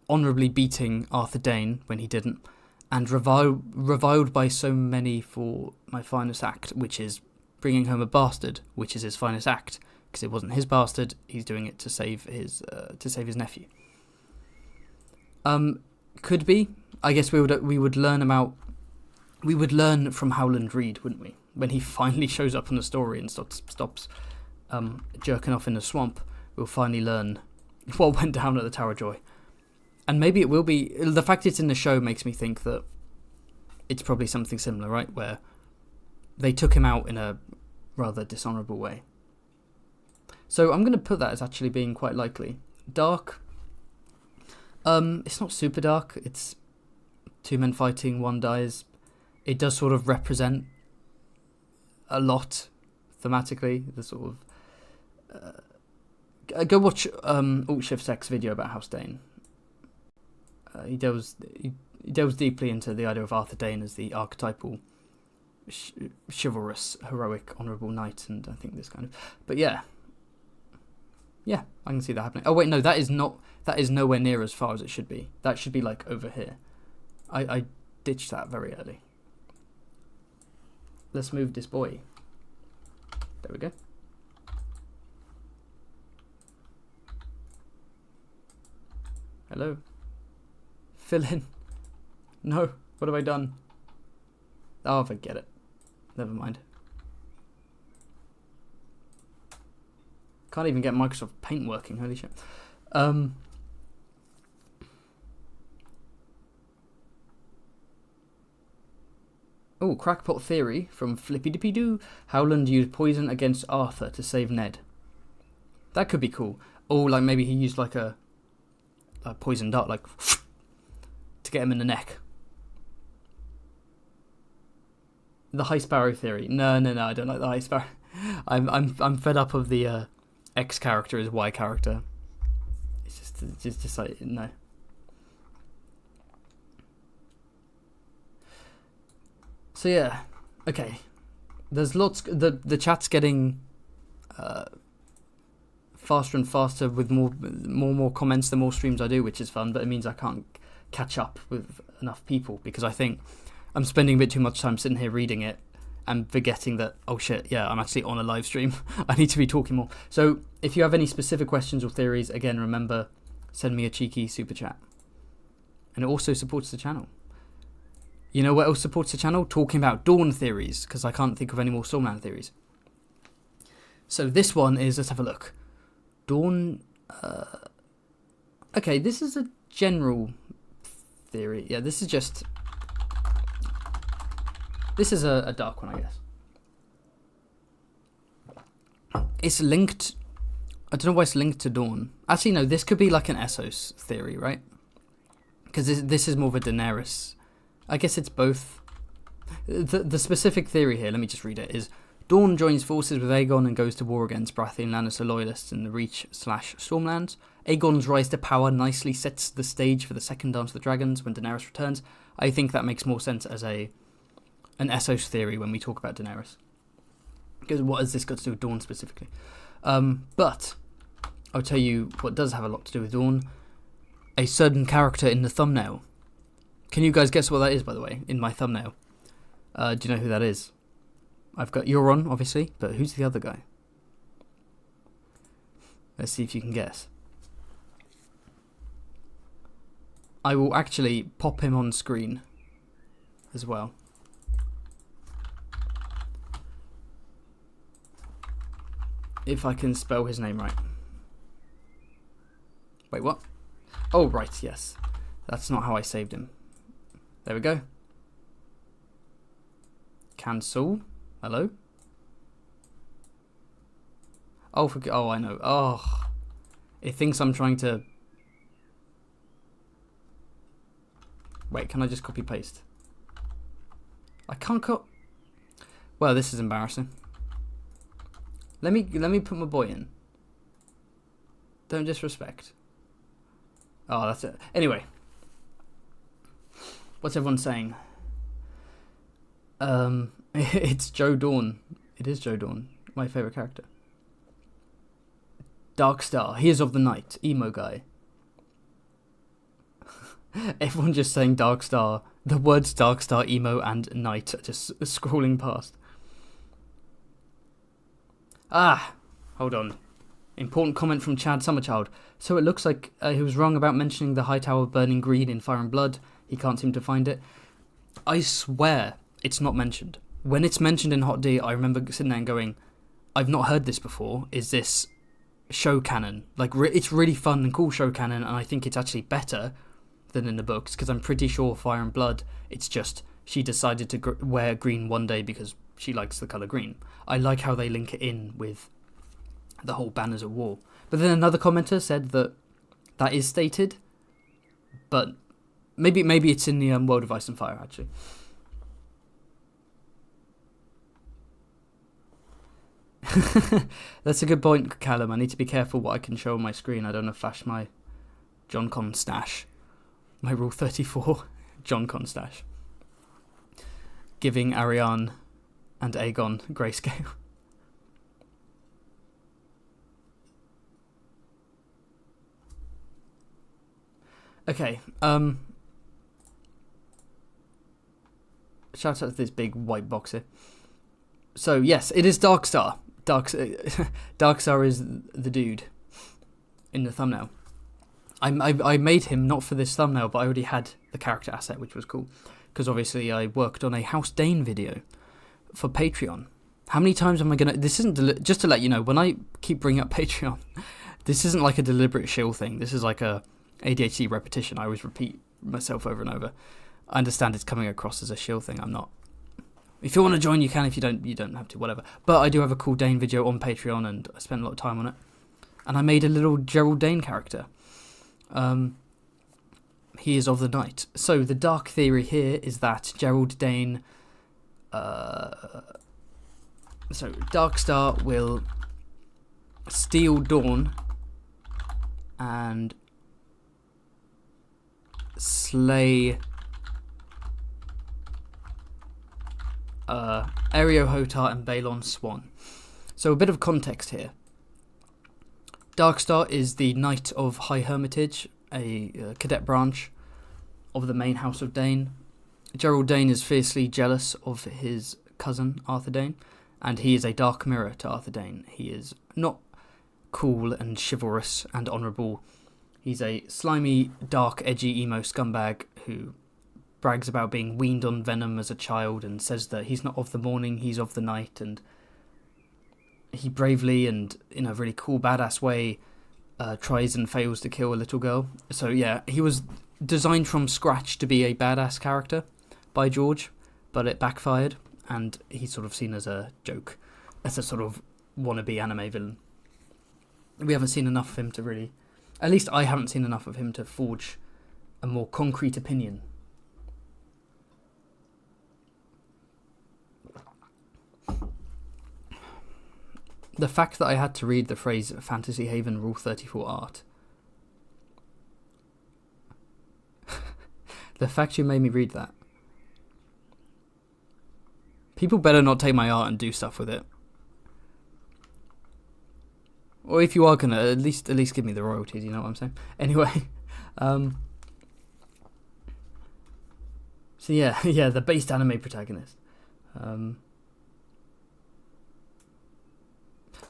honourably beating Arthur Dayne when he didn't, and reviled by so many for my finest act, which is bringing home a bastard, which is his finest act, because it wasn't his bastard, he's doing it to save his nephew. Could be. I guess we would learn from Howland Reed, wouldn't we? When he finally shows up in the story and stops jerking off in the swamp, we'll finally learn what went down at the Tower of Joy. And maybe it will be... The fact it's in the show makes me think that it's probably something similar, right? Where they took him out in a rather dishonourable way. So I'm going to put that as actually being quite likely. Dark. It's not super dark. It's 2 men fighting, 1 dies. It does sort of represent a lot thematically. The sort of... go watch Alt Shift X video about House Dayne. He delves deeply into the idea of Arthur Dayne as the archetypal chivalrous, heroic, honourable knight, and I think this kind of... But yeah, I can see that happening. Oh wait, no, that is nowhere near as far as it should be. That should be like over here. I ditched that very early. Let's move this boy. There we go. Hello? Fill in. No, what have I done? Oh, forget it. Never mind. Can't even get Microsoft Paint working, holy shit. Oh, crackpot theory from Flippy Dippy Doo. Howland used poison against Arthur to save Ned. That could be cool. Or like maybe he used like a poison dart, like to get him in the neck. The High Sparrow theory. No, I don't like the High Sparrow. I'm fed up of the X character as Y character. It's just like no. So yeah, okay. There's lots. The chat's getting faster and faster with more comments the more streams I do, which is fun. But it means I can't catch up with enough people because I think I'm spending a bit too much time sitting here reading it and forgetting that, oh shit, yeah, I'm actually on a live stream. I need to be talking more. So if you have any specific questions or theories, again, remember, send me a cheeky super chat. And it also supports the channel. You know what else supports the channel? Talking about Dorne theories, because I can't think of any more Stormland theories. So this one is, let's have a look. Dorne, okay, this is a general theory. Yeah, this is a dark one, I guess. It's linked, I don't know why it's linked to Dorne. Actually, no, this could be like an Essos theory, right? Because this is more of a Daenerys. I guess it's both. The specific theory here, let me just read it, is Dorne joins forces with Aegon and goes to war against Baratheon Lannister loyalists in the Reach/Stormlands. Aegon's rise to power nicely sets the stage for the second Dance of the Dragons when Daenerys returns. I think that makes more sense as an Essos theory when we talk about Daenerys. Because what has this got to do with Dorne specifically? But I'll tell you what does have a lot to do with Dorne. A certain character in the thumbnail. Can you guys guess what that is, by the way, in my thumbnail? Do you know who that is? I've got Euron, obviously, but who's the other guy? Let's see if you can guess. I will actually pop him on screen as well. If I can spell his name right. Wait, what? Oh, right, yes. That's not how I saved him. There we go. Cancel. Hello? Oh, oh, I know. Oh. It thinks I'm trying to... Wait, can I just copy paste? I can't Well, this is embarrassing. Let me put my boy in. Don't disrespect. Oh, that's it. Anyway. What's everyone saying? It's Joe Dorne. It is Joe Dorne. My favourite character. Darkstar. He is of the night. Emo guy. Everyone just saying Darkstar. The words Darkstar, emo, and night are just scrolling past. Ah! Hold on. Important comment from Chad Summerchild. So it looks like he was wrong about mentioning the High Tower burning green in Fire and Blood. He can't seem to find it. I swear it's not mentioned. When it's mentioned in Hot D, I remember sitting there and going, I've not heard this before. Is this show canon? Like, it's really fun and cool show canon, and I think it's actually better than in the books, because I'm pretty sure Fire and Blood, it's just she decided to wear green one day because she likes the colour green. I like how they link it in with the whole Banners of War. But then another commenter said that is stated, but maybe it's in the World of Ice and Fire, actually. That's a good point, Callum. I need to be careful what I can show on my screen. I don't want to flash my John Con stash. My Rule 34 John Con stash. Giving Ariane and Aegon grayscale. Okay, shout out to this big white box here. So, yes, it is Darkstar. Darkstar is the dude in the thumbnail. I made him not for this thumbnail, but I already had the character asset, which was cool. Because obviously I worked on a House Dayne video for Patreon. How many times am I going to... This isn't... just to let you know, when I keep bringing up Patreon, this isn't like a deliberate shill thing. This is like a ADHD repetition. I always repeat myself over and over. I understand it's coming across as a shill thing. I'm not... If you want to join, you can. If you don't, you don't have to, whatever. But I do have a cool Dayne video on Patreon, and I spent a lot of time on it. And I made a little Gerald Dayne character. He is of the night. So the dark theory here is that Gerald Dayne... So Darkstar will steal Dorne and slay Areo Hotar and Balon Swan. So a bit of context here. Darkstar is the Knight of High Hermitage, a cadet branch of the main house of Dayne. Gerald Dayne is fiercely jealous of his cousin Arthur Dayne, and he is a dark mirror to Arthur Dayne. He is not cool and chivalrous and honourable. He's a slimy, dark, edgy, emo scumbag who brags about being weaned on venom as a child and says that he's not of the morning, he's of the night, and he bravely and in a really cool, badass way tries and fails to kill a little girl. So yeah, he was designed from scratch to be a badass character by George, but it backfired, and he's sort of seen as a joke, as a sort of wannabe anime villain. We haven't seen enough of him to really... At least I haven't seen enough of him to forge a more concrete opinion. The fact that I had to read the phrase Fantasy Haven Rule 34 art. The fact you made me read that. People better not take my art and do stuff with it. Or if you are gonna, at least give me the royalties, you know what I'm saying? Anyway, so yeah, the based anime protagonist.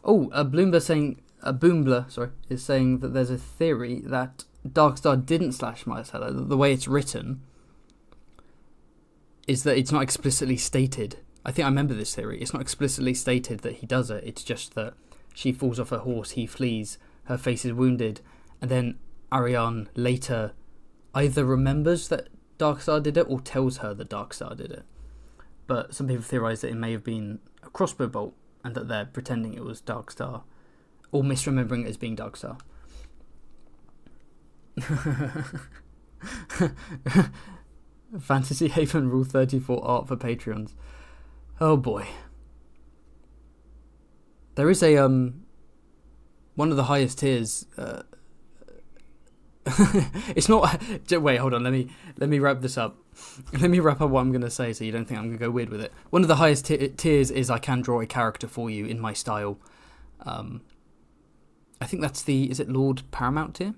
Boombler is saying that there's a theory that Darkstar didn't slash Marcella. The way it's written is that it's not explicitly stated. I think I remember this theory. It's not explicitly stated that he does it. It's just that she falls off her horse, he flees, her face is wounded, and then Ariane later either remembers that Darkstar did it or tells her that Darkstar did it. But some people theorise that it may have been a crossbow bolt and that they're pretending it was Darkstar, or misremembering it as being Darkstar. Fantasy Haven Rule 34 art for Patreons. Oh boy. There is a one of the highest tiers. It's not. Wait, hold on. Let me wrap this up. Let me wrap up what I'm going to say, so you don't think I'm going to go weird with it. One of the highest tiers is I can draw a character for you in my style. I think that's the... Is it Lord Paramount tier?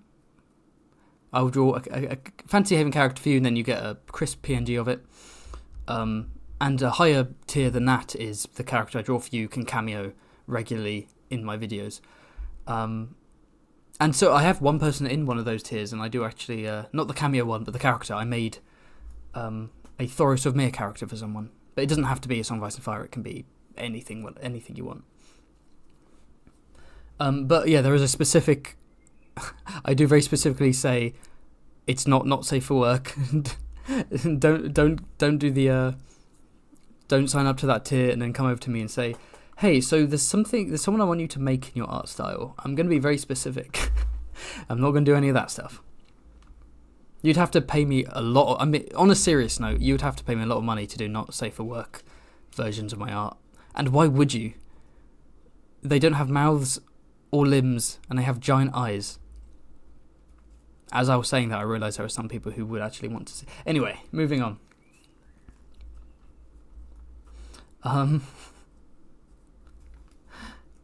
I'll draw a Fantasy Haven character for you, and then you get a crisp PNG of it. And a higher tier than that is the character I draw for you can cameo regularly in my videos. And so I have one person in one of those tiers, and I do actually... not the cameo one, but the character. I made a Thoros of Myr character for someone. But it doesn't have to be a Song of Ice and Fire. It can be anything you want. But yeah, there is a specific... I do very specifically say it's not safe for work. don't do the... don't sign up to that tier and then come over to me and say, hey, so there's someone I want you to make in your art style. I'm going to be very specific. I'm not going to do any of that stuff. You'd have to pay me a lot. I mean, on a serious note, you would have to pay me a lot of money to do not safe for work versions of my art. And why would you? They don't have mouths or limbs, and they have giant eyes. As I was saying that, I realised there are some people who would actually want to see. Anyway, moving on.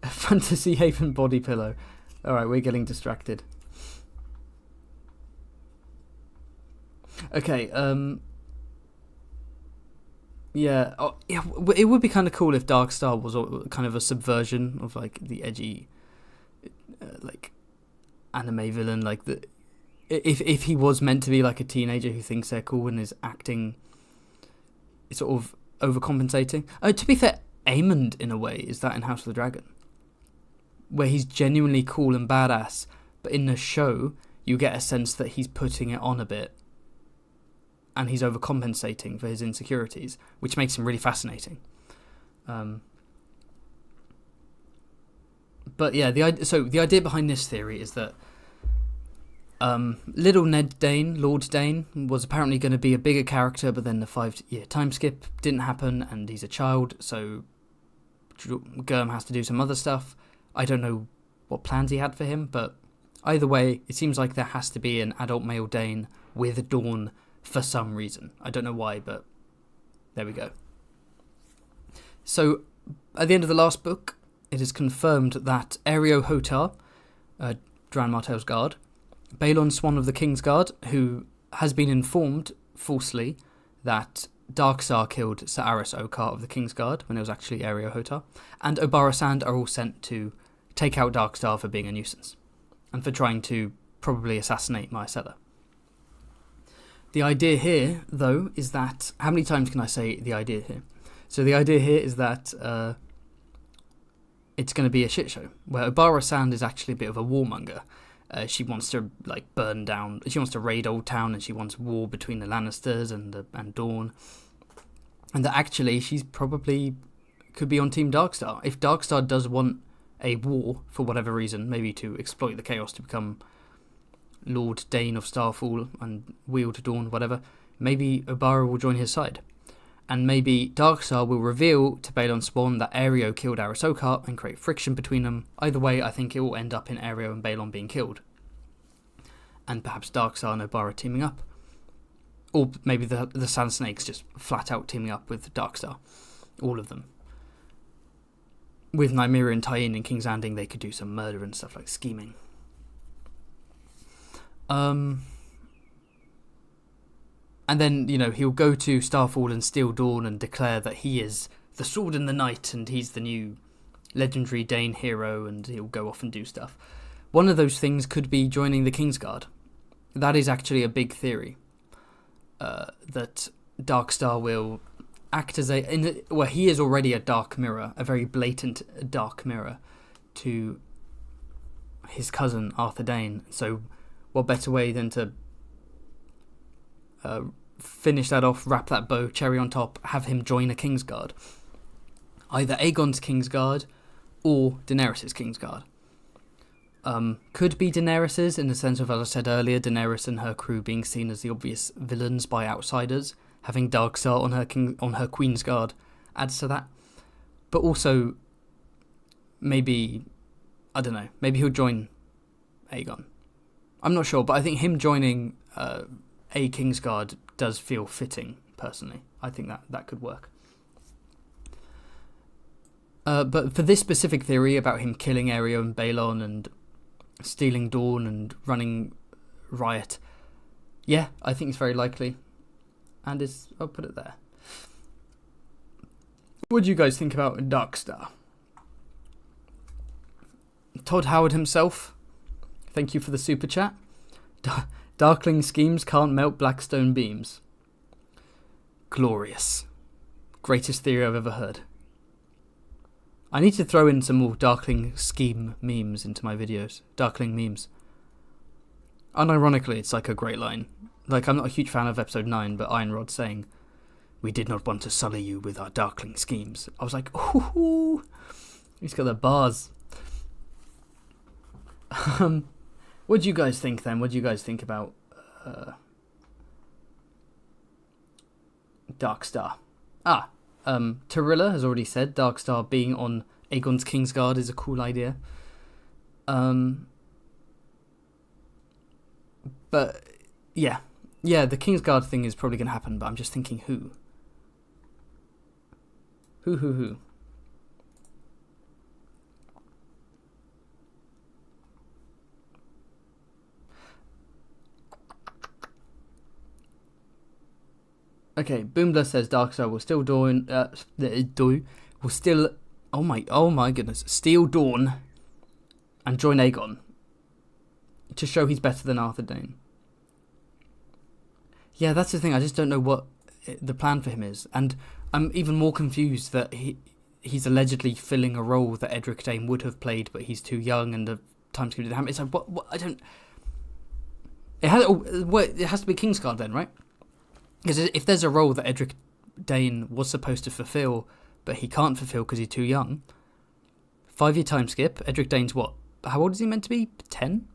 Fantasy Haven body pillow. Alright, we're getting distracted. Okay, yeah, it would be kind of cool if Darkstar was kind of a subversion of like the edgy, like anime villain, like if he was meant to be like a teenager who thinks they're cool and is acting sort of overcompensating. To be fair, Aemond in a way is that in House of the Dragon, where he's genuinely cool and badass, but in the show you get a sense that he's putting it on a bit and he's overcompensating for his insecurities, which makes him really fascinating. But yeah, the idea behind this theory is that little Ned Dayne, Lord Dayne, was apparently going to be a bigger character, but then the 5-year time skip didn't happen, and he's a child, so Gurm has to do some other stuff. I don't know what plans he had for him, but either way, it seems like there has to be an adult male Dayne with Dorne for some reason. I don't know why, but there we go. So, at the end of the last book, it is confirmed that Aereo Hotar, Dran Martell's guard, Balon Swan of the King's Guard, who has been informed, falsely, that Darkstar killed Sir Aris Okar of the King's Guard, when it was actually Aereo Hotar, and Obara Sand are all sent to take out Darkstar for being a nuisance, and for trying to probably assassinate Myrcella. The idea here, though, is that... How many times can I say the idea here? So the idea here is that it's going to be a shit show, where Obara Sand is actually a bit of a warmonger. She wants to burn down... She wants to raid Old Town, and she wants war between the Lannisters and Dorne. And that actually she's probably could be on Team Darkstar. If Darkstar does want a war, for whatever reason, maybe to exploit the chaos to become Lord Dayne of Starfall and wield Dorne, whatever, maybe Obara will join his side. And maybe Darkstar will reveal to Balon Swan that Aereo killed Aris Okar and create friction between them. Either way, I think it will end up in Aereo and Balon being killed. And perhaps Darkstar and Obara teaming up. Or maybe the Sand Snakes just flat out teaming up with Darkstar. All of them. With Nymeria and tie-in King's Landing, they could do some murder and stuff like scheming. And then, he'll go to Starfall and steal Dorne and declare that he is the sword in the night and he's the new legendary Dane hero, and he'll go off and do stuff. One of those things could be joining the Kingsguard. That is actually a big theory. That Darkstar will act as he is already a dark mirror, a very blatant dark mirror to his cousin Arthur Dayne. So what better way than to finish that off, wrap that bow, cherry on top, have him join a Kingsguard. Either Aegon's Kingsguard or Daenerys' Kingsguard. Could be Daenerys's, in the sense of, as I said earlier, Daenerys and her crew being seen as the obvious villains by outsiders. Having Darkstar on her Queen's Guard adds to that. But also, maybe, I don't know, maybe he'll join Aegon. I'm not sure, but I think him joining a Kingsguard does feel fitting, personally. I think that could work. But for this specific theory about him killing Aereo and Balon and stealing Dorne and running riot, yeah, I think it's very likely. And I'll put it there. What do you guys think about Darkstar? Todd Howard himself, thank you for the super chat. Darkling schemes can't melt Blackstone beams. Glorious. Greatest theory I've ever heard. I need to throw in some more Darkling scheme memes into my videos. Darkling memes. Unironically, it's like a great line. Like, I'm not a huge fan of episode 9, but Ironrod saying, "We did not want to sully you with our Darkling schemes." I was like, ooh, he's got the bars. What do you guys think then? What do you guys think about Darkstar? Tarilla has already said Darkstar being on Aegon's Kingsguard is a cool idea. But yeah, the Kingsguard thing is probably going to happen, but I'm just thinking who? Who? Okay, Boomler says Darkstar will still oh my goodness, steal Dorne and join Aegon to show he's better than Arthur Dayne. Yeah, that's the thing. I just don't know what the plan for him is, and I'm even more confused that he's allegedly filling a role that Edric Dayne would have played, but he's too young and the time skip didn't happen. It's like what I don't. It has to be Kingsguard then, right? Because if there's a role that Edric Dayne was supposed to fulfill, but he can't fulfill because he's too young. 5-year time skip. Edric Dayne's what? How old is he meant to be? 10?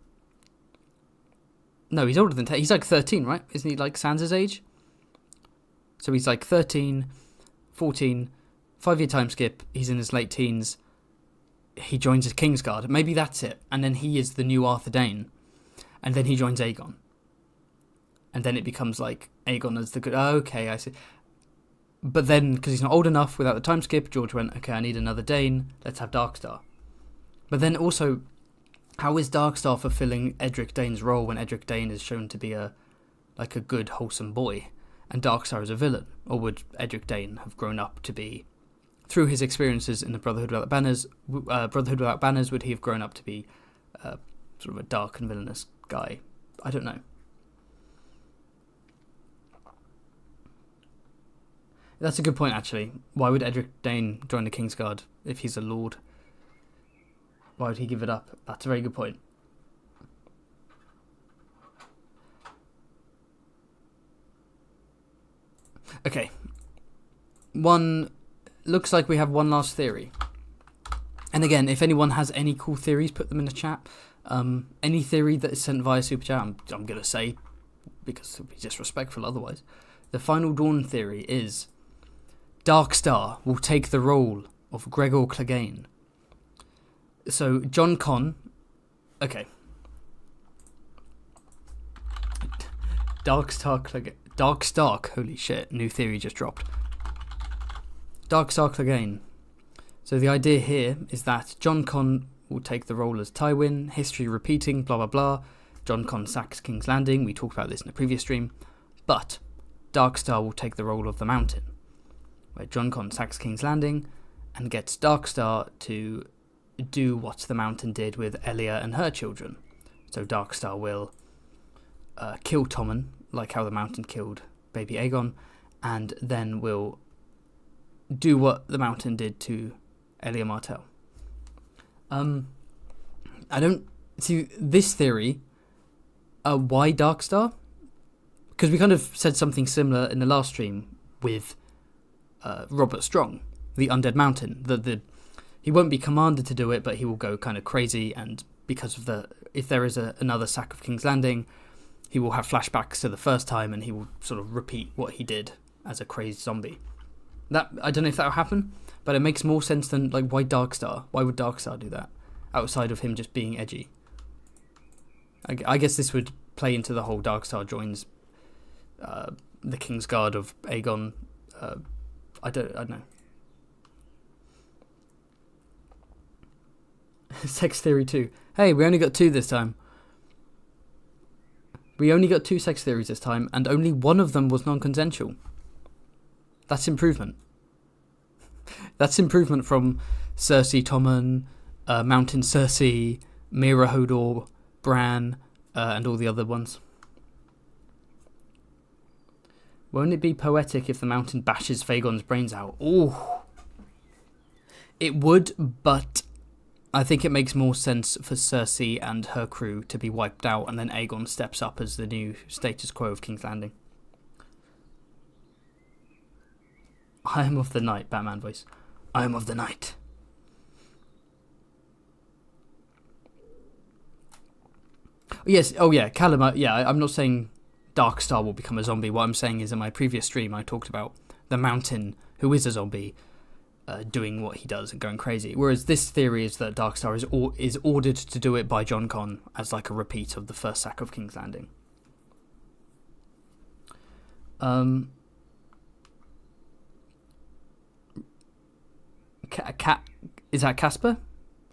No, he's older than 10. He's like 13, right? Isn't he like Sansa's age? So he's like 13, 14, 5-year time skip. He's in his late teens. He joins his Kingsguard. Maybe that's it. And then he is the new Arthur Dayne. And then he joins Aegon. And then it becomes like Aegon as the good... Oh, okay, I see. But then, because he's not old enough without the time skip, George went, okay, I need another Dayne. Let's have Darkstar. But then also, how is Darkstar fulfilling Edric Dayne's role when Edric Dayne is shown to be a good, wholesome boy, and Darkstar is a villain? Or would Edric Dayne have grown up to be, through his experiences in the Brotherhood Without Banners, would he have grown up to be sort of a dark and villainous guy? I don't know. That's a good point, actually. Why would Edric Dayne join the Kingsguard if he's a lord? Why would he give it up? That's a very good point. Okay. Looks like we have one last theory. And again, if anyone has any cool theories, put them in the chat. Any theory that is sent via Super Chat, I'm going to say, because it would be disrespectful otherwise. The final Dawn theory is... Darkstar will take the role of Gregor Clegane. So, Jon Con... Okay. Darkstar Clegane... Darkstar... Holy shit, new theory just dropped. Darkstar Clegane. So the idea here is that Jon Con will take the role as Tywin, history repeating, blah blah blah. Jon Con sacks King's Landing, we talked about this in the previous stream. But Darkstar will take the role of the Mountain, where Jon Con sacks King's Landing and gets Darkstar to do what the Mountain did with Elia and her children. So Darkstar will kill Tommen, like how the Mountain killed baby Aegon, and then will do what the Mountain did to Elia Martell. I don't see this theory. Why Darkstar? Because we kind of said something similar in the last stream with Robert Strong, the Undead Mountain. He won't be commanded to do it, but he will go kind of crazy, and because of if there is another sack of King's Landing, he will have flashbacks to the first time, and he will sort of repeat what he did as a crazed zombie. I don't know if that will happen, but it makes more sense than, like, why Darkstar? Why would Darkstar do that, outside of him just being edgy? I guess this would play into the whole Darkstar joins the Kingsguard of Aegon. I don't know. Sex theory 2. Hey, we only got 2 this time. We only got 2 sex theories this time, and only one of them was non-consensual. That's improvement. That's improvement from Cersei Tommen, Mountain Cersei, Mira Hodor, Bran, and all the other ones. Won't it be poetic if the Mountain bashes Vaegon's brains out? Ooh. It would, but I think it makes more sense for Cersei and her crew to be wiped out, and then Aegon steps up as the new status quo of King's Landing. I am of the night, Batman voice. I am of the night. Yes, oh yeah, Callum, yeah, I'm not saying Darkstar will become a zombie. What I'm saying is in my previous stream I talked about the Mountain, who is a zombie, doing what he does and going crazy. Whereas this theory is that Darkstar is ordered to do it by Jon Con as like a repeat of the first sack of King's Landing. Is that Casper?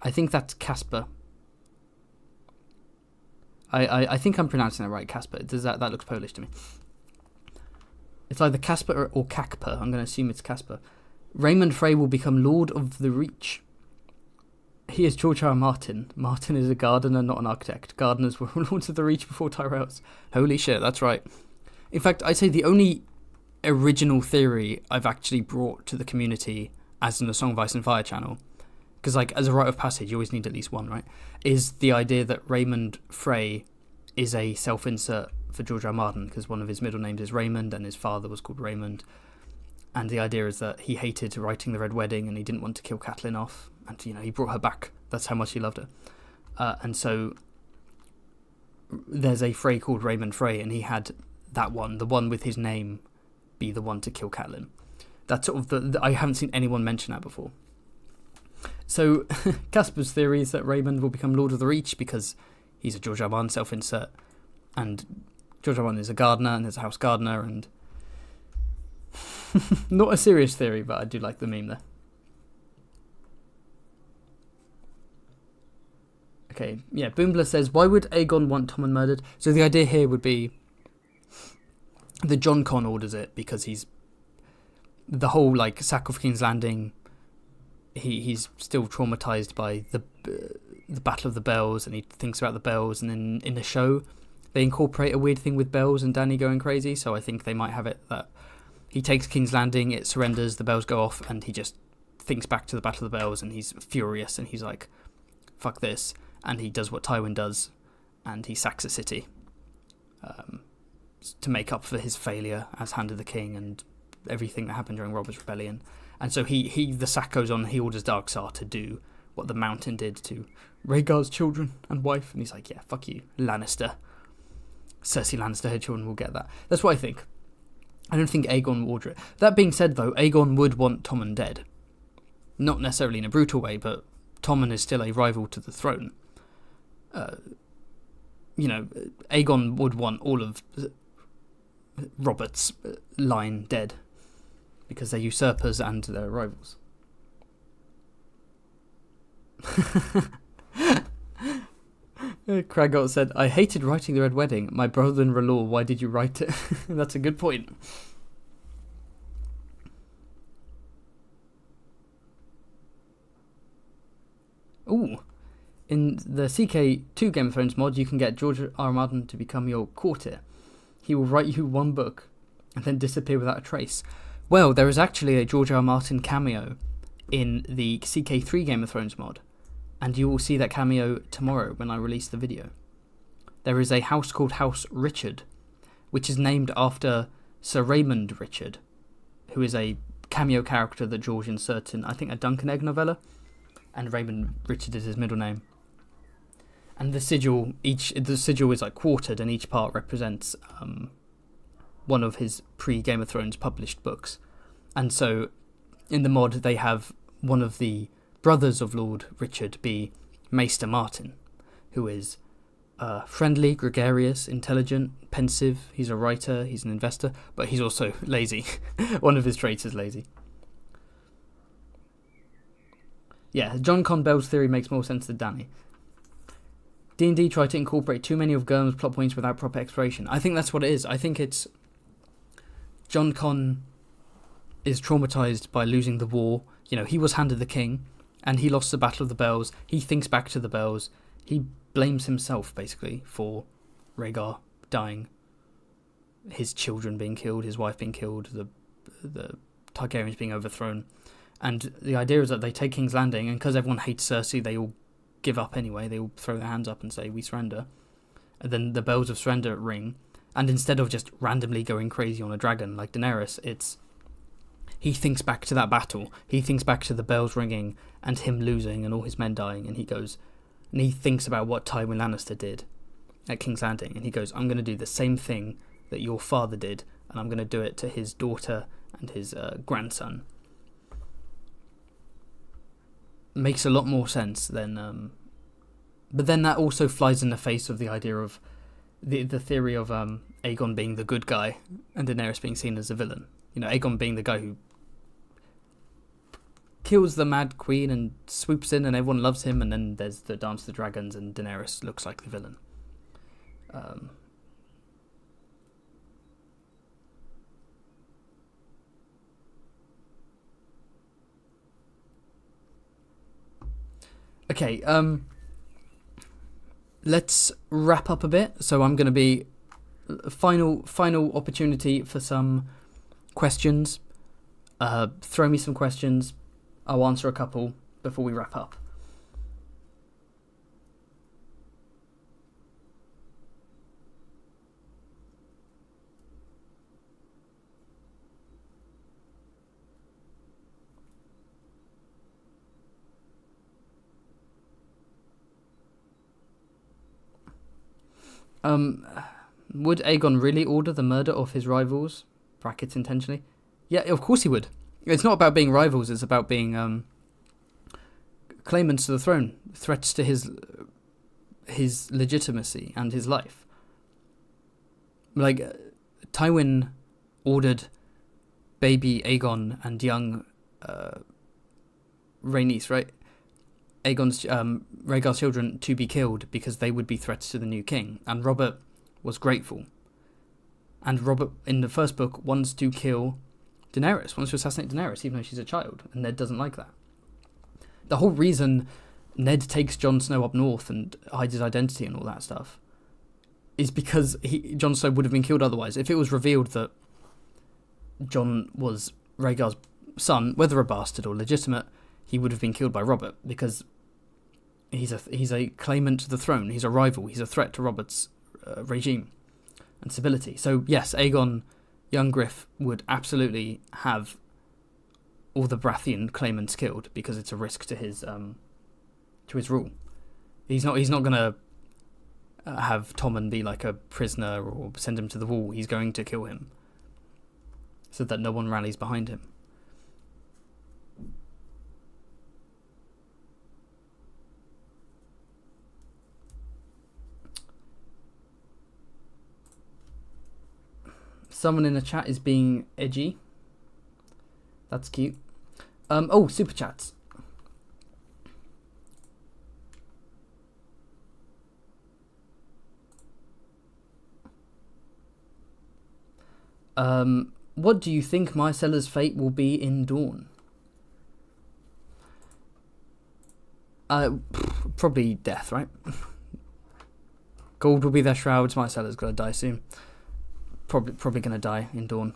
I think that's Casper. I think I'm pronouncing that right, Casper. That looks Polish to me. It's either Casper or Cacper. I'm going to assume it's Casper. Raymond Frey will become Lord of the Reach. He is George R. R. Martin. Martin is a gardener, not an architect. Gardeners were Lords of the Reach before Tyrells. Holy shit, that's right. In fact, I'd say the only original theory I've actually brought to the community as in the Song of Ice and Fire channel, because like as a rite of passage you always need at least one, right, is the idea that Raymond Frey is a self-insert for George R. R. Martin, because one of his middle names is Raymond and his father was called Raymond, and the idea is that he hated writing the Red Wedding and he didn't want to kill Catelyn off, and he brought her back. That's how much he loved her, and so there's a Frey called Raymond Frey, and he had that one, the one with his name, be the one to kill Catelyn. That's sort of I haven't seen anyone mention that before. So Casper's theory is that Raymond will become Lord of the Reach because he's a George R. R. Martin self-insert, and George R. R. Martin is a gardener and there's a house gardener, and not a serious theory, but I do like the meme there. Okay, yeah, Boombler says, why would Aegon want Tommen murdered? So the idea here would be that Jon Con orders it because he's the whole like sack of King's Landing. He's still traumatized by the Battle of the Bells, and he thinks about the bells. And then in the show, they incorporate a weird thing with bells and Dany going crazy. So I think they might have it that he takes King's Landing, it surrenders, the bells go off, and he just thinks back to the Battle of the Bells, and he's furious, and he's like, "Fuck this." And he does what Tywin does, and he sacks a city to make up for his failure as Hand of the King and everything that happened during Robert's Rebellion. And so the sack goes on, and he orders Darkstar to do what the Mountain did to Rhaegar's children and wife, and he's like, yeah, fuck you, Lannister. Cersei Lannister, her children will get that. That's what I think. I don't think Aegon will order it. That being said, though, Aegon would want Tommen dead. Not necessarily in a brutal way, but Tommen is still a rival to the throne. Aegon would want all of Robert's line dead because they're usurpers and they're rivals. Craggot said, I hated writing the Red Wedding. My brother-in-law, why did you write it? That's a good point. Ooh. In the CK2 Game of Thrones mod, you can get George R. R. Martin to become your courtier. He will write you one book and then disappear without a trace. Well, there is actually a George R. R. Martin cameo in the CK3 Game of Thrones mod, and you will see that cameo tomorrow when I release the video. There is a house called House Richard, which is named after Sir Raymond Richard, who is a cameo character that George inserts in, I think, a Duncan Egg novella, and Raymond Richard is his middle name. And the sigil is like quartered, and each part represents one of his pre-Game of Thrones published books. And so in the mod they have one of the brothers of Lord Richard be Maester Martin, who is friendly, gregarious, intelligent, pensive. He's a writer, he's an investor, but he's also lazy. One of his traits is lazy. Yeah, Jon Con Bell's theory makes more sense than Dany. D&D tried to incorporate too many of Gurm's plot points without proper exploration. I think that's what it is. I think it's Jon Con is traumatized by losing the war. He was Hand of the King, and he lost the Battle of the Bells. He thinks back to the Bells. He blames himself, basically, for Rhaegar dying, his children being killed, his wife being killed, the Targaryens being overthrown. And the idea is that they take King's Landing, and because everyone hates Cersei, they all give up anyway. They all throw their hands up and say, we surrender. And then the bells of surrender ring, and instead of just randomly going crazy on a dragon like Daenerys, he thinks back to that battle. He thinks back to the bells ringing and him losing and all his men dying, and he thinks about what Tywin Lannister did at King's Landing, and he goes, I'm going to do the same thing that your father did, and I'm going to do it to his daughter and his grandson. Makes a lot more sense than but then that also flies in the face of the idea of the theory of Aegon being the good guy and Daenerys being seen as a villain. Aegon being the guy who kills the Mad Queen and swoops in and everyone loves him, and then there's the Dance of the Dragons and Daenerys looks like the villain. Okay, let's wrap up a bit. So I'm going to be final opportunity for some questions. Throw me some questions. I'll answer a couple before we wrap up. Would Aegon really order the murder of his rivals? Brackets intentionally. Yeah, of course he would. It's not about being rivals, it's about being claimants to the throne, threats to his legitimacy and his life. Like, Tywin ordered baby Aegon and young Rhaenys, right? Aegon's Rhaegar's children to be killed because they would be threats to the new king, and Robert was grateful. And Robert, in the first book, wants to kill Daenerys, wants to assassinate Daenerys, even though she's a child, and Ned doesn't like that. The whole reason Ned takes Jon Snow up north and hides his identity and all that stuff is because Jon Snow would have been killed otherwise. If it was revealed that Jon was Rhaegar's son, whether a bastard or legitimate, he would have been killed by Robert, because he's a claimant to the throne, he's a rival, he's a threat to Robert's regime and stability. So yes, Aegon, young Griff, would absolutely have all the Baratheon claimants killed because it's a risk to his rule. He's not gonna have Tommen be like a prisoner or send him to the wall. He's going to kill him so that no one rallies behind him. Someone in the chat is being edgy. That's cute. Super chats. What do you think Mycella's fate will be in Dorne? Probably death, right? Gold will be their shrouds. Mycella's gonna die soon. Probably gonna die in Dorne.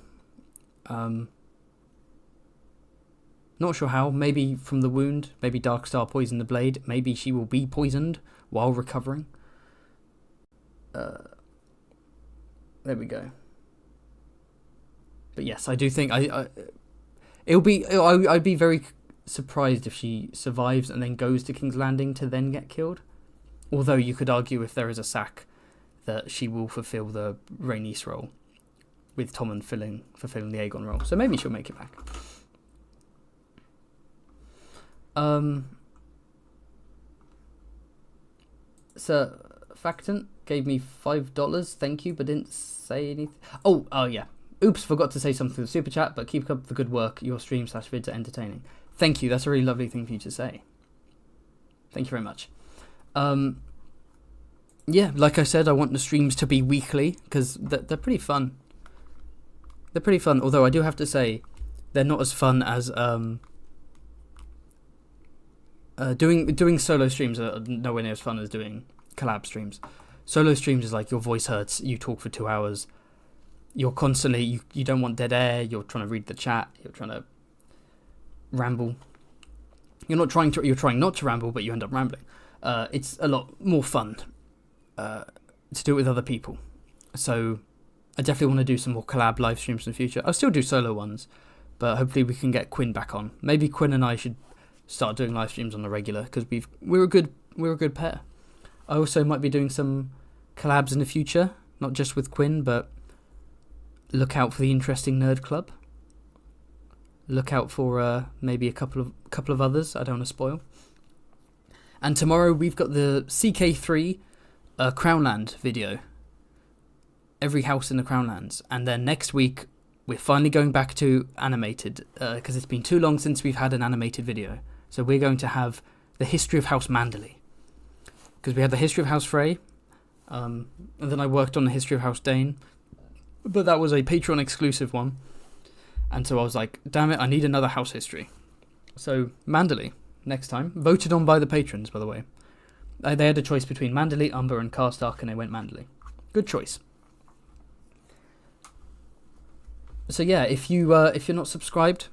Not sure how. Maybe from the wound. Maybe Darkstar poisoned the blade. Maybe she will be poisoned while recovering. There we go. But yes, I do think I'd be very surprised if she survives and then goes to King's Landing to then get killed. Although you could argue, if there is a sack, that she will fulfill the Rhaenys role, with Tommen fulfilling the Aegon role. So maybe she'll make it back. Sir Factant gave me $5. Thank you, but didn't say anything. Oh yeah. Oops, forgot to say something through the super chat, but keep up the good work. Your stream/vids are entertaining. Thank you. That's a really lovely thing for you to say. Thank you very much. Yeah, like I said, I want the streams to be weekly because they're pretty fun. They're pretty fun, although I do have to say they're not as fun as doing solo streams are nowhere near as fun as doing collab streams. Solo streams is like your voice hurts, you talk for 2 hours, you're constantly, you don't want dead air, you're trying to read the chat, you're trying to ramble. You're trying not to ramble, but you end up rambling. It's a lot more fun to do it with other people. So I definitely want to do some more collab live streams in the future. I'll still do solo ones, but hopefully we can get Quinn back on. Maybe Quinn and I should start doing live streams on the regular because we're a good pair. I also might be doing some collabs in the future, not just with Quinn, but look out for the Interesting Nerd Club. Look out for maybe a couple of others. I don't want to spoil. And tomorrow we've got the CK3 Crownland video. Every house in the Crownlands. And then next week we're finally going back to animated because it's been too long since we've had an animated video. So we're going to have the history of House Man-der-ley. Because we had the history of House Frey, and then I worked on the history of House Dayne, but that was a Patreon exclusive one. And so I was like, damn it, I need another house history. So Man-der-ley next time, voted on by the patrons, by the way. They had a choice between Man-der-ley, Umber, and Karstark, and they went Man-der-ley. Good choice. So yeah, if you're not subscribed,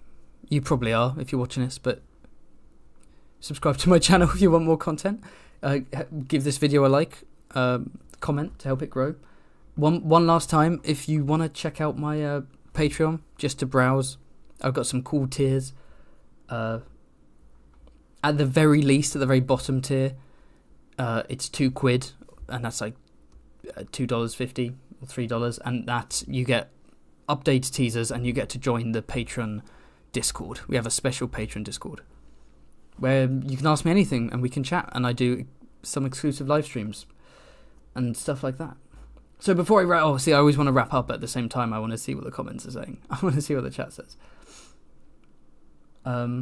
you probably are if you're watching this, but subscribe to my channel if you want more content. Give this video a like, comment to help it grow. One last time, if you want to check out my Patreon just to browse, I've got some cool tiers. At the very least, at the very bottom tier, it's £2, and that's like $2.50 or $3, and that you get updated teasers, and you get to join the Patreon Discord. We have a special Patreon Discord where you can ask me anything and we can chat, and I do some exclusive live streams and stuff like that. So before I I always want to wrap up at the same time. I want to see what the comments are saying. I want to see what the chat says. How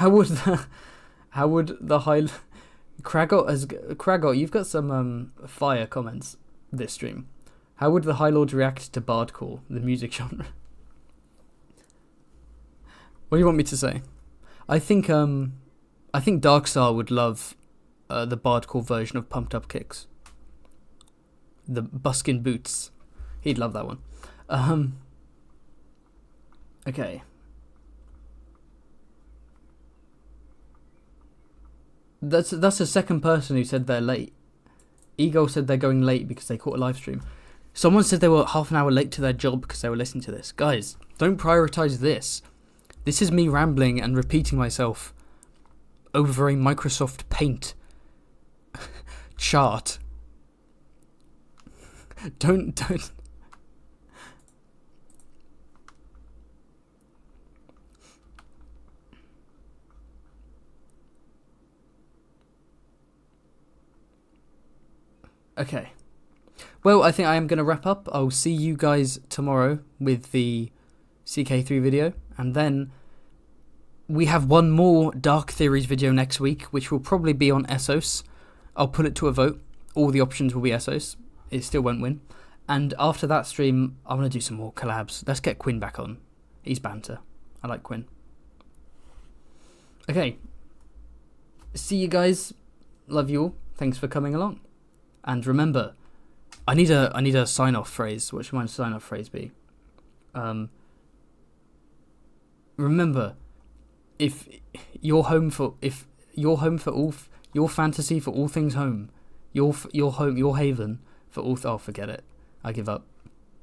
would the high Kragot, you've got some fire comments this stream. How would the High Lords react to Bardcore, the music genre? What do you want me to say? I think Darkstar would love the Bardcore version of Pumped Up Kicks. The Buskin Boots. He'd love that one. Okay. That's the second person who said they're late. Ego said they're going late because they caught a live stream. Someone said they were half an hour late to their job because they were listening to this. Guys, don't prioritize this. This is me rambling and repeating myself over a Microsoft Paint chart. Don't. Okay. Well, I think I am going to wrap up. I'll see you guys tomorrow with the CK3 video. And then we have one more Dark Theories video next week, which will probably be on Essos. I'll put it to a vote. All the options will be Essos. It still won't win. And after that stream, I want to do some more collabs. Let's get Quinn back on. He's banter. I like Quinn. Okay. See you guys. Love you all. Thanks for coming along. And remember, I need a sign-off phrase. What should my sign-off phrase be? Remember, if your fantasy for all things home, your home, your haven for all. Oh, forget it. I give up.